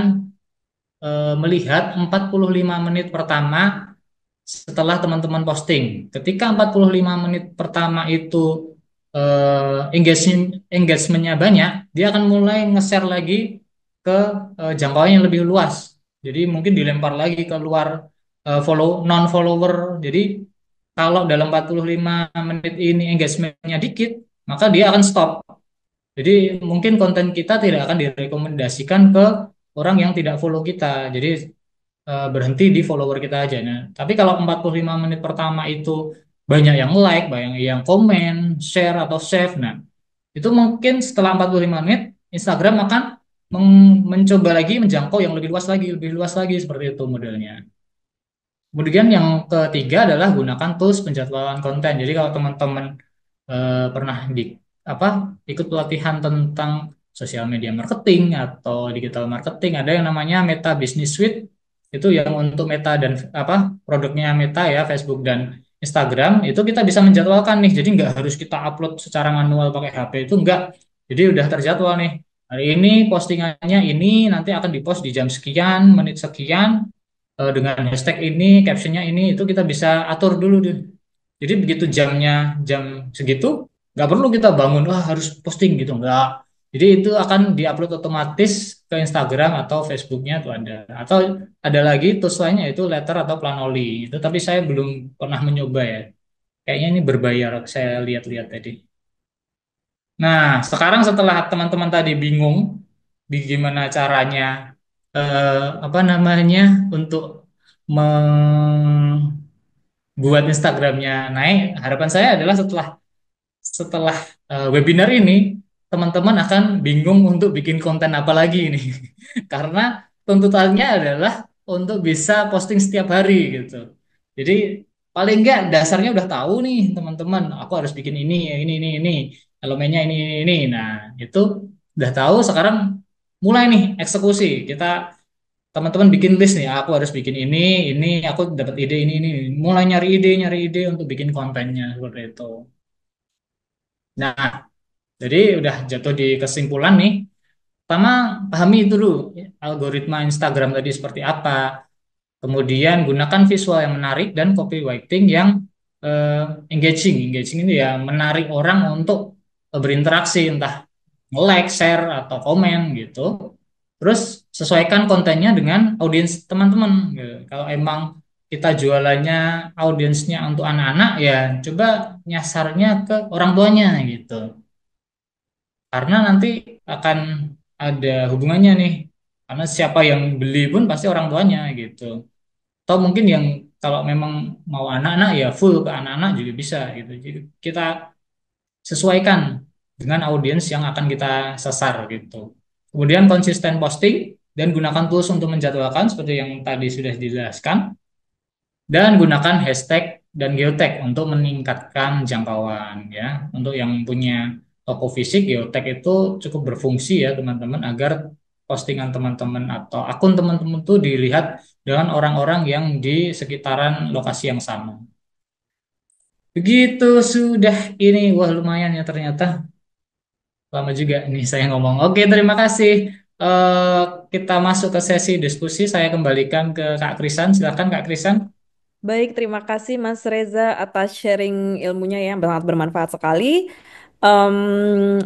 melihat 45 menit pertama setelah teman-teman posting. Ketika 45 menit pertama itu engagementnya banyak, dia akan mulai nge-share lagi ke jangkauan yang lebih luas. Jadi mungkin dilempar lagi ke luar non follower. Jadi kalau dalam 45 menit ini engagementnya dikit, maka dia akan stop. Jadi mungkin konten kita tidak akan direkomendasikan ke orang yang tidak follow kita. Jadi berhenti di follower kita aja. Nah, tapi kalau 45 menit pertama itu banyak yang like, banyak yang komen, share atau save. Nah, itu mungkin setelah 45 menit Instagram akan mencoba lagi menjangkau yang lebih luas lagi seperti itu modelnya. Kemudian yang ketiga adalah gunakan tools penjadwalan konten. Jadi kalau teman-teman pernah apa ikut pelatihan tentang sosial media marketing atau digital marketing, ada yang namanya Meta Business Suite. Itu yang untuk Meta dan apa produknya Meta ya, Facebook dan Instagram, itu kita bisa menjadwalkan nih. Jadi nggak harus kita upload secara manual pakai HP, itu enggak. Jadi udah terjadwal nih. Hari ini postingannya ini nanti akan dipost di jam sekian, menit sekian, dengan hashtag ini, captionnya ini, itu kita bisa atur dulu deh. Jadi begitu jam segitu, nggak perlu kita bangun, wah harus posting gitu, nggak. Jadi itu akan diupload otomatis ke Instagram atau Facebooknya tuh ada. Atau ada lagi tools lainnya itu Letter atau Planoly. Itu tapi saya belum pernah mencoba ya. Kayaknya ini berbayar saya lihat-lihat tadi. Nah, sekarang setelah teman-teman tadi bingung gimana caranya apa namanya untuk membuat Instagramnya naik, harapan saya adalah setelah setelah webinar ini, teman-teman akan bingung untuk bikin konten apa lagi ini. Karena tuntutannya adalah untuk bisa posting setiap hari gitu. Jadi paling enggak dasarnya udah tahu nih teman-teman, aku harus bikin ini, elemennya ini. Nah, itu udah tahu sekarang mulai nih eksekusi. Kita teman-teman bikin list nih, aku harus bikin ini, aku dapat ide ini. Mulai nyari ide untuk bikin kontennya seperti itu. Nah, jadi udah jatuh di kesimpulan nih. Pertama, pahami dulu algoritma Instagram tadi seperti apa. Kemudian gunakan visual yang menarik dan copywriting yang eh, engaging. Engaging ini ya menarik orang untuk berinteraksi, entah nge-like, share, atau komen gitu. Terus sesuaikan kontennya dengan audiens teman-teman. Gitu. Kalau emang kita jualannya audiensnya untuk anak-anak, ya coba nyasarnya ke orang tuanya gitu. Karena nanti akan ada hubungannya nih. Karena siapa yang beli pun pasti orang tuanya gitu. Atau mungkin yang kalau memang mau anak-anak ya full ke anak-anak juga bisa gitu. Jadi kita sesuaikan dengan audiens yang akan kita sasar gitu. Kemudian konsisten posting dan gunakan tools untuk menjadwalkan seperti yang tadi sudah dijelaskan. Dan gunakan hashtag dan geotag untuk meningkatkan jangkauan ya. Untuk yang punya toko fisik, geotag itu cukup berfungsi ya teman-teman agar postingan teman-teman atau akun teman-teman itu dilihat dengan orang-orang yang di sekitaran lokasi yang sama. Begitu sudah ini, wah lumayan ya ternyata lama juga nih saya ngomong. Oke, terima kasih. Eh, kita masuk ke sesi diskusi. Saya kembalikan ke Kak Krisan. Silakan Kak Krisan. Baik, terima kasih Mas Reza atas sharing ilmunya yang sangat bermanfaat sekali.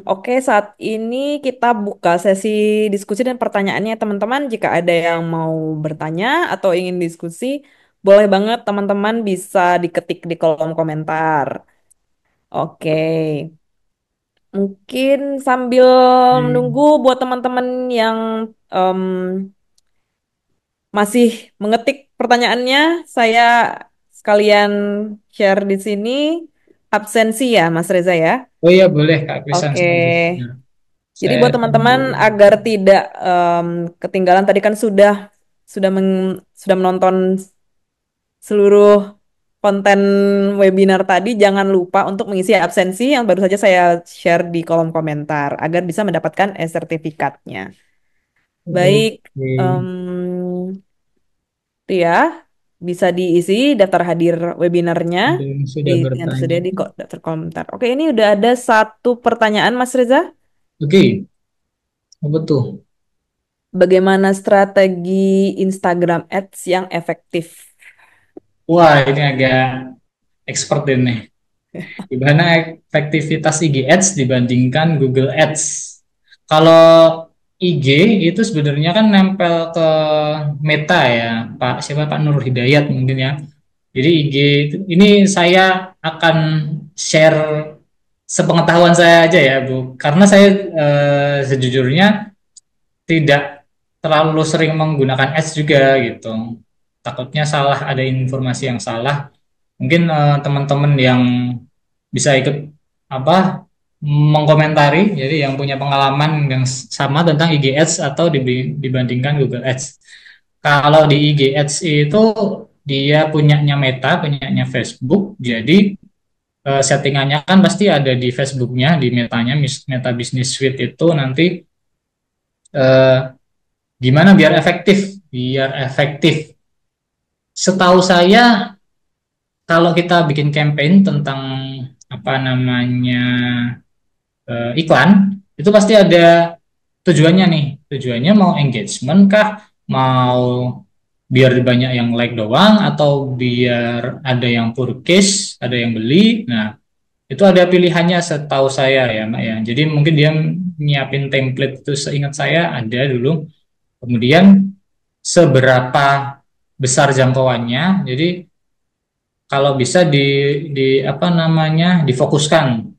Oke, saat ini kita buka sesi diskusi dan pertanyaannya teman-teman. Jika ada yang mau bertanya atau ingin diskusi, boleh banget teman-teman bisa diketik di kolom komentar. Oke, mungkin sambil menunggu Hmm. buat teman-teman yang em, masih mengetik pertanyaannya, saya sekalian share di sini absensi ya, Mas Reza ya. Oh iya boleh Kak Krisan Oke. selanjutnya. Jadi Saya buat tunggu. teman-teman agar tidak ketinggalan tadi kan sudah menonton seluruh konten webinar tadi, jangan lupa untuk mengisi absensi yang baru saja saya share di kolom komentar agar bisa mendapatkan sertifikatnya. Baik, Oke. itu ya. Bisa diisi daftar hadir webinarnya Ada yang di sudah yang bertanya. tersedia di daftar komentar. Oke, ini udah ada satu pertanyaan, Mas Reza. Oke, apa tuh? Bagaimana strategi Instagram Ads yang efektif? Wah, ini agak expert ini. Gimana efektivitas IG Ads dibandingkan Google Ads? Kalau IG itu sebenarnya kan nempel ke Meta ya, Pak siapa Pak Nur Hidayat mungkin ya. Jadi IG ini saya akan share sepengetahuan saya aja ya, Bu. Karena saya sejujurnya tidak terlalu sering menggunakan ads juga gitu. Takutnya salah, ada informasi yang salah. Mungkin teman-teman yang bisa ikut apa mengkomentari, jadi yang punya pengalaman yang sama tentang IG Ads atau dibandingkan Google Ads. Kalau di IG Ads itu dia punyanya Meta, punyanya Facebook, jadi settingannya kan pasti ada di Facebooknya, di Metanya, Meta Business Suite itu nanti eh, gimana biar efektif? Biar efektif. Setahu saya, kalau kita bikin campaign tentang apa namanya iklan, itu pasti ada tujuannya nih. Tujuannya mau engagement kah? Mau biar banyak yang like doang? Atau biar ada yang purchase, ada yang beli? Nah, Itu ada pilihannya setahu saya ya, Mbak ya. Jadi mungkin dia nyiapin template itu seingat saya ada dulu. Kemudian seberapa besar jangkauannya. Jadi kalau bisa di apa namanya difokuskan.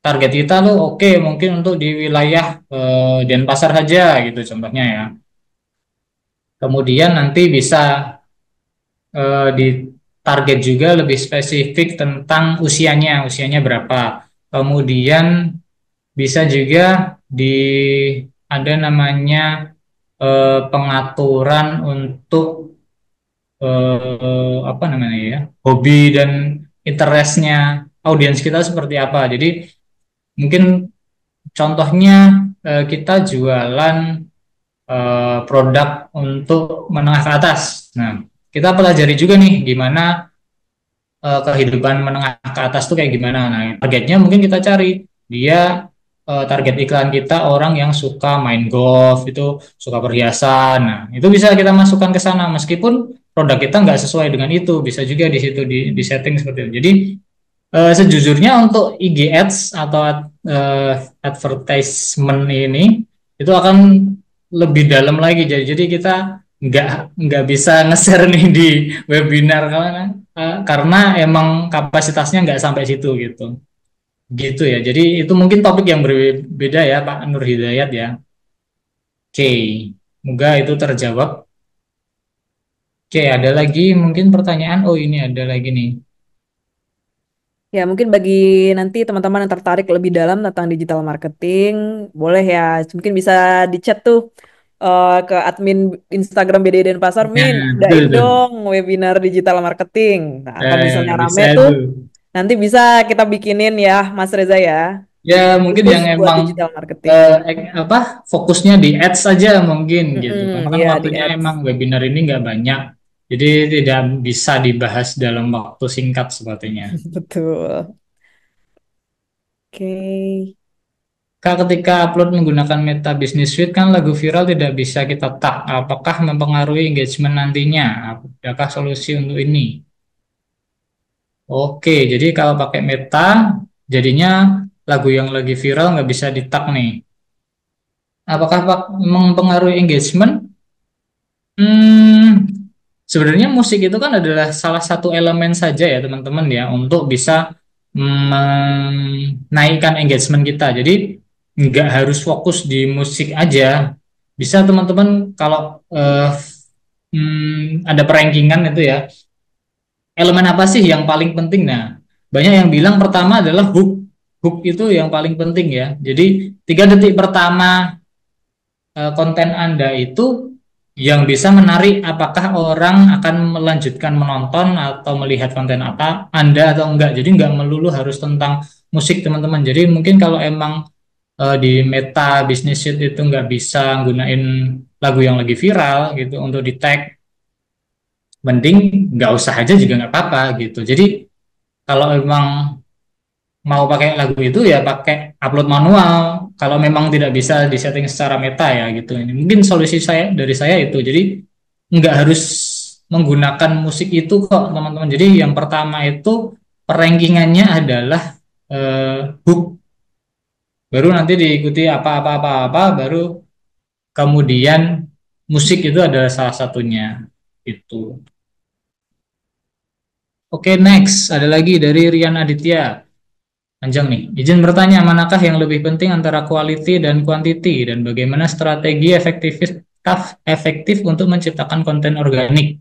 Target kita tuh oke mungkin untuk di wilayah Denpasar saja gitu contohnya ya. Kemudian nanti bisa di target juga lebih spesifik tentang usianya berapa. Kemudian bisa juga di ada namanya pengaturan untuk apa namanya ya hobi dan interestnya audiens kita seperti apa. Jadi mungkin contohnya kita jualan produk untuk menengah ke atas. Nah, kita pelajari juga nih gimana kehidupan menengah ke atas tuh kayak gimana. Nah, targetnya mungkin kita cari dia target iklan kita orang yang suka main golf itu suka perhiasan. Nah, itu bisa kita masukkan ke sana meskipun produk kita nggak sesuai dengan itu, bisa juga di situ di setting seperti itu. Jadi sejujurnya untuk IG Ads atau advertisement ini itu akan lebih dalam lagi. Jadi kita nggak nggak bisa nge-share nih di webinar karena emang kapasitasnya nggak sampai situ gitu. Gitu ya. Jadi itu mungkin topik yang berbeda ya Pak Nur Hidayat ya. Oke, semoga itu terjawab. Oke, ada lagi mungkin pertanyaan. Oh ini ada lagi nih. Ya, mungkin bagi nanti teman-teman yang tertarik lebih dalam tentang digital marketing, boleh ya, mungkin bisa di chat tuh ke admin Instagram BD Denpasar, Min, Nah, betul adain tuh. dong webinar digital marketing. Nah, kalau misalnya Bisa rame tuh, tuh. nanti bisa kita bikinin ya, Mas Reza ya, Ya mungkin khusus yang buat emang digital marketing. apa fokusnya di ads saja mungkin gitu. Karena Mm-mm, kan ya, di waktunya ads. emang webinar ini nggak banyak, jadi tidak bisa dibahas dalam waktu singkat sepertinya. Betul. Oke. Kak, ketika upload menggunakan Meta Business Suite kan lagu viral tidak bisa kita tag. Apakah mempengaruhi engagement nantinya? Adakah solusi untuk ini? Oke, jadi kalau pakai Meta, jadinya lagu yang lagi viral nggak bisa di tag nih. Apakah mempengaruhi engagement? Hmm, sebenarnya musik itu kan adalah salah satu elemen saja ya teman-teman ya untuk bisa menaikkan engagement kita. Jadi nggak harus fokus di musik aja. Bisa teman-teman kalau ada perankingan itu ya, elemen apa sih yang paling penting? Nah, banyak yang bilang pertama adalah hook. Hook itu yang paling penting ya. Jadi 3 detik pertama konten Anda itu yang bisa menarik apakah orang akan melanjutkan menonton atau melihat konten apa Anda atau enggak. Jadi enggak melulu harus tentang musik teman-teman. Jadi mungkin kalau emang di Meta Business Suite itu enggak bisa gunain lagu yang lagi viral gitu untuk di tag, mending nggak usah aja juga nggak apa-apa gitu. Jadi kalau emang mau pakai lagu itu ya pakai upload manual kalau memang tidak bisa disetting secara meta ya gitu. Ini mungkin solusi saya dari saya itu. Jadi nggak harus menggunakan musik itu kok teman-teman. Jadi yang pertama itu perankingannya adalah hook, baru nanti diikuti apa-apa baru kemudian musik itu adalah salah satunya itu. Oke, next ada lagi dari Rian Aditya. Panjang nih. Izin bertanya, manakah yang lebih penting antara quality dan quantity dan bagaimana strategi efektif untuk menciptakan konten organik?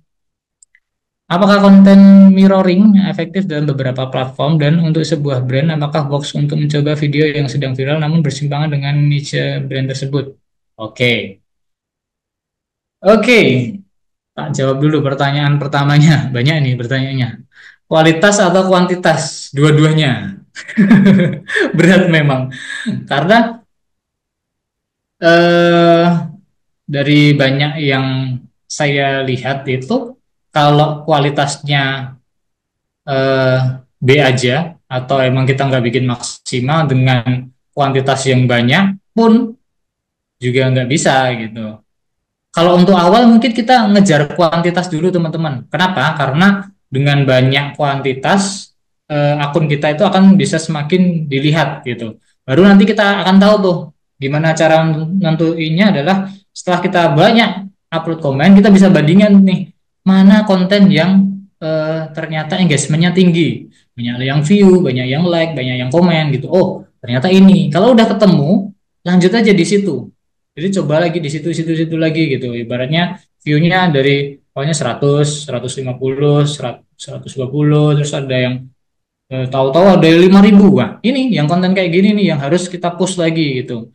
Apakah konten mirroring efektif dalam beberapa platform dan untuk sebuah brand, apakah box untuk mencoba video yang sedang viral namun bersimpangan dengan niche brand tersebut? Oke. Oke, tak jawab dulu pertanyaan pertamanya. Banyak nih pertanyaannya. Kualitas atau kuantitas? Dua-duanya. Berat memang. Karena eh, dari banyak yang saya lihat itu kalau kualitasnya eh, B aja atau emang kita nggak bikin maksimal dengan kuantitas yang banyak pun juga nggak bisa gitu. Kalau untuk awal mungkin kita ngejar kuantitas dulu teman-teman. Kenapa? Karena dengan banyak kuantitas akun kita itu akan bisa semakin dilihat gitu. Baru nanti kita akan tahu tuh gimana cara nentuinnya adalah setelah kita banyak upload komen, kita bisa bandingkan nih mana konten yang ternyata engagementnya tinggi, banyak yang view, banyak yang like, banyak yang komen gitu. Oh, ternyata ini. Kalau udah ketemu, lanjut aja di situ. Jadi coba lagi di situ lagi gitu. Ibaratnya view-nya dari pokoknya 100, 150, 100, 120, terus ada yang tahu-tahu ada 5.000. Wah, ini yang konten kayak gini nih yang harus kita push lagi gitu.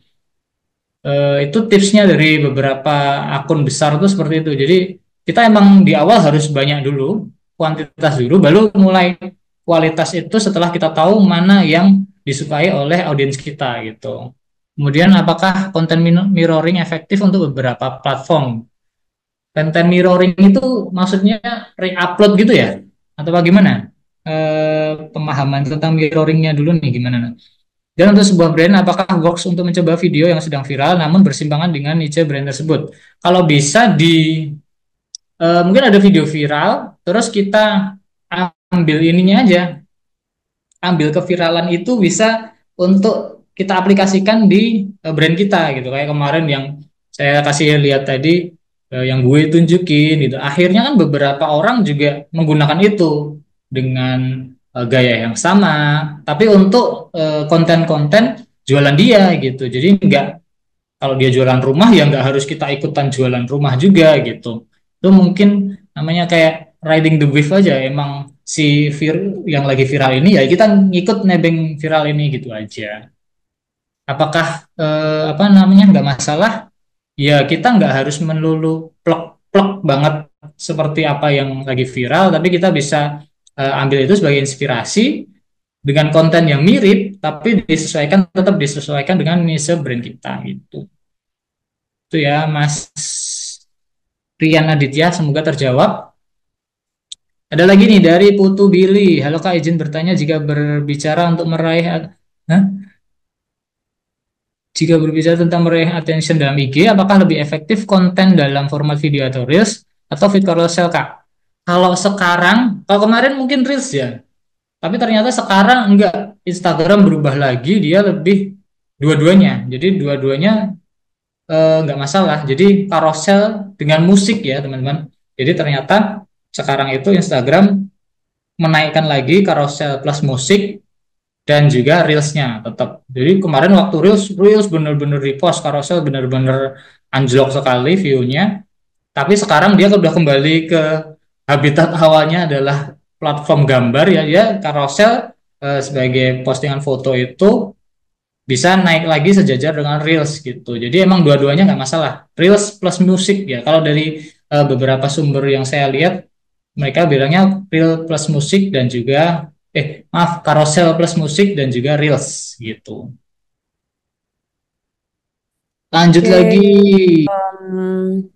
Itu tipsnya dari beberapa akun besar tuh seperti itu. Jadi kita emang di awal harus banyak dulu, kuantitas dulu, baru mulai kualitas itu setelah kita tahu mana yang disukai oleh audiens kita gitu. Kemudian apakah konten mirroring efektif untuk beberapa platform? Konten mirroring itu maksudnya re-upload gitu ya? Atau bagaimana? Pemahaman tentang mirroringnya dulu nih gimana? Dan untuk sebuah brand, apakah works untuk mencoba video yang sedang viral namun bersimpangan dengan niche brand tersebut? Kalau bisa mungkin ada video viral, terus kita ambil ininya aja, ambil keviralan itu bisa untuk kita aplikasikan di brand kita gitu. Kayak kemarin yang saya kasih lihat tadi, yang gue tunjukin gitu. Akhirnya kan beberapa orang juga menggunakan itu dengan gaya yang sama, tapi untuk konten-konten jualan dia gitu. Jadi nggak, kalau dia jualan rumah ya nggak harus kita ikutan jualan rumah juga gitu. Itu mungkin namanya kayak riding the wave aja. Emang si yang lagi viral ini ya kita ngikut nebeng viral ini gitu aja. Apakah apa namanya nggak masalah? Ya kita nggak harus melulu plek-plek banget seperti apa yang lagi viral, tapi kita bisa ambil itu sebagai inspirasi dengan konten yang mirip, tapi disesuaikan, tetap disesuaikan dengan niche brand kita gitu. Itu ya Mas Rian Aditya, semoga terjawab. Ada lagi nih dari Putu Billy. Halo Kak, izin bertanya, jika berbicara untuk meraih Hah? Jika berbicara tentang meraih attention dalam IG, apakah lebih efektif konten dalam format video atau Reels atau feed carousel, Kak? Kalau kemarin mungkin Reels ya, tapi ternyata sekarang enggak. Instagram berubah lagi, dia lebih dua-duanya. Jadi dua-duanya nggak masalah. Jadi carousel dengan musik ya, teman-teman. Jadi ternyata sekarang itu Instagram menaikkan lagi carousel plus musik dan juga reelsnya tetap. Jadi kemarin waktu reels bener-bener repost, carousel bener-bener anjlok sekali viewnya. Tapi sekarang dia udah kembali ke habitat awalnya adalah platform gambar ya. Ya carousel sebagai postingan foto itu bisa naik lagi sejajar dengan reels gitu. Jadi emang dua-duanya nggak masalah. Reels plus musik ya. Kalau dari beberapa sumber yang saya lihat, mereka bilangnya reel plus musik dan juga maaf, carousel plus musik dan juga reels gitu. Lanjut lagi, Oke. Um,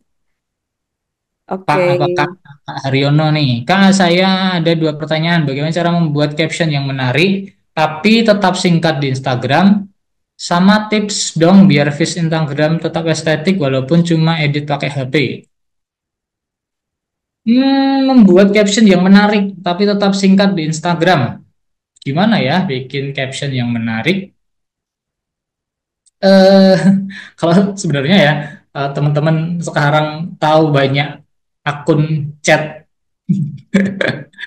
Pak, oke. apakah Pak Haryono nih? Kak, saya ada dua pertanyaan. Bagaimana cara membuat caption yang menarik tapi tetap singkat di Instagram? Sama tips dong biar feed Instagram tetap estetik walaupun cuma edit pakai HP. Membuat caption yang menarik tapi tetap singkat di Instagram. Gimana ya bikin caption yang menarik? eh Kalau sebenarnya ya teman-teman sekarang tahu banyak akun chat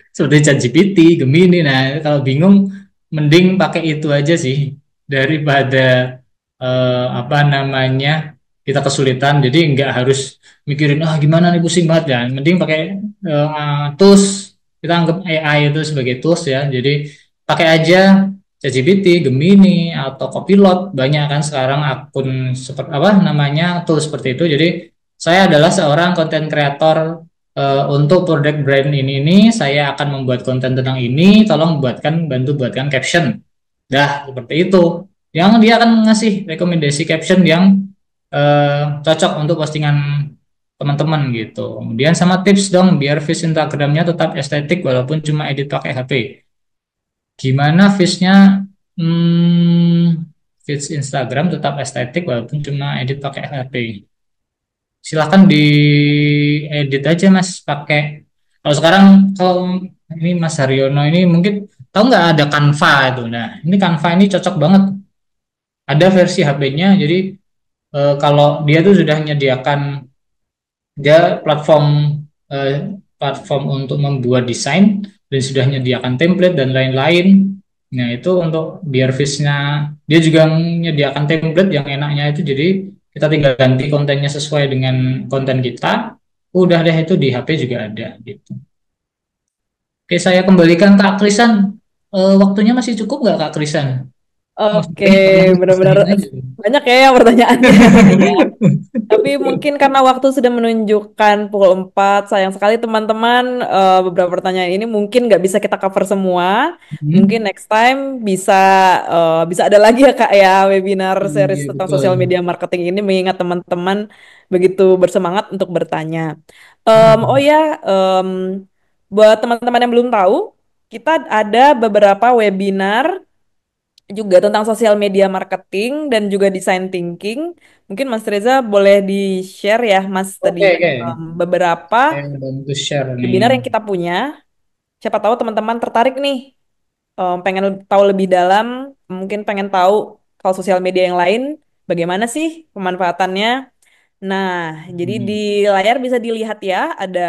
seperti ChatGPT, Gemini. Nah, kalau bingung mending pakai itu aja sih daripada apa namanya kita kesulitan. Jadi nggak harus mikirin gimana nih pusing banget ya. Mending pakai tools, kita anggap AI itu sebagai tools ya. Jadi pakai aja ChatGPT, Gemini atau Copilot, banyak kan sekarang akun seperti apa namanya tools seperti itu. Jadi saya adalah seorang konten kreator untuk produk brand ini saya akan membuat konten tentang ini, tolong bantu buatkan caption. Dah seperti itu. Yang dia akan ngasih rekomendasi caption yang cocok untuk postingan teman-teman gitu. Kemudian sama tips dong biar feed Instagramnya tetap estetik walaupun cuma edit pakai HP. Gimana feednya feeds Instagram tetap estetik walaupun cuma edit pakai HP? Silahkan diedit aja Mas pakai, kalau sekarang, kalau ini Mas Haryono ini mungkin tahu nggak ada Canva itu. Nah, ini Canva ini cocok banget. Ada versi HP-nya, jadi kalau dia tuh sudah menyediakan dia eh, platform untuk membuat desain dan sudah menyediakan template dan lain-lain. Nah, itu untuk biar views-nya dia juga menyediakan template yang enaknya itu jadi kita tinggal ganti kontennya sesuai dengan konten kita. Udah deh itu di HP juga ada gitu. Oke, saya kembalikan Kak Krisan. Waktunya masih cukup nggak Kak Krisan? Oke, Maksudnya pernah benar-benar aja. banyak ya pertanyaannya. Tapi mungkin karena waktu sudah menunjukkan pukul 4, sayang sekali teman-teman, beberapa pertanyaan ini mungkin nggak bisa kita cover semua. Mungkin Hmm. next time bisa bisa ada lagi ya Kak ya webinar series Iya tentang betul. sosial media marketing ini mengingat teman-teman begitu bersemangat untuk bertanya. Oh Hmm. ya, em, buat teman-teman yang belum tahu, kita ada beberapa webinar juga tentang sosial media marketing dan juga design thinking. Mungkin Mas Reza boleh di-share ya, Mas, tadi Oke, oke. beberapa Saya bantu share nih. webinar yang kita punya. Siapa tahu teman-teman tertarik nih, pengen tahu lebih dalam, mungkin pengen tahu kalau sosial media yang lain, bagaimana sih pemanfaatannya. Nah, jadi di Hmm. layar bisa dilihat ya, ada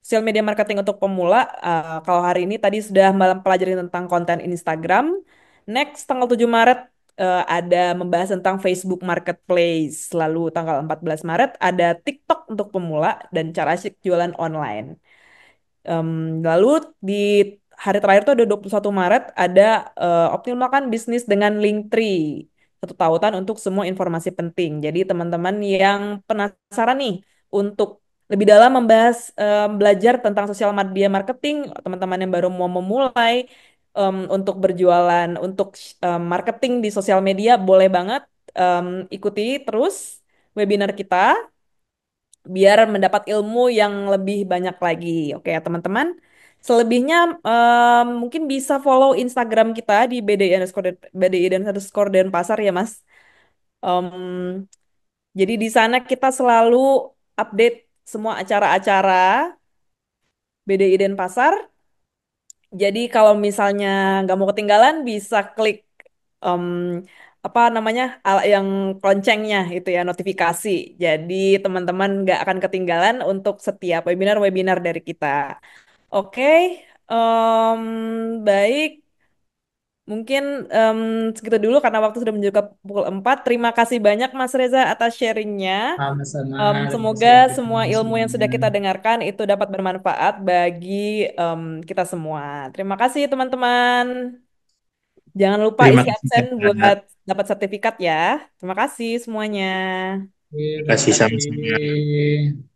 sosial media marketing untuk pemula. Kalau hari ini tadi sudah mempelajari tentang konten Instagram. Next, tanggal 7 Maret ada membahas tentang Facebook Marketplace. Lalu tanggal 14 Maret ada TikTok untuk pemula dan cara asyik jualan online. Lalu di hari terakhir tuh ada 21 Maret ada optimalkan bisnis dengan Linktree. Satu tautan untuk semua informasi penting. Jadi teman-teman yang penasaran nih untuk lebih dalam membahas belajar tentang sosial media marketing, teman-teman yang baru mau memulai untuk berjualan, untuk marketing di sosial media, boleh banget ikuti terus webinar kita biar mendapat ilmu yang lebih banyak lagi. Oke ya teman-teman. Selebihnya mungkin bisa follow Instagram kita di BDI dan Pasar ya Mas. Em, jadi di sana kita selalu update semua acara-acara BDI dan Pasar. Jadi kalau misalnya nggak mau ketinggalan bisa klik em, apa namanya yang loncengnya itu ya notifikasi. Jadi teman-teman nggak akan ketinggalan untuk setiap webinar-webinar dari kita. Oke, em, baik. Mungkin em, segitu dulu karena waktu sudah menunjukkan pukul 4. Terima kasih banyak Mas Reza atas sharingnya. Sama-sama. Terima Semoga kasih atas semua ilmu yang sudah semuanya. kita dengarkan itu dapat bermanfaat bagi kita semua. Terima kasih teman-teman. Jangan lupa Terima isi kasih absen Kak. buat dapat sertifikat ya. Terima kasih semuanya. Terima Kasih sama-sama. kasih.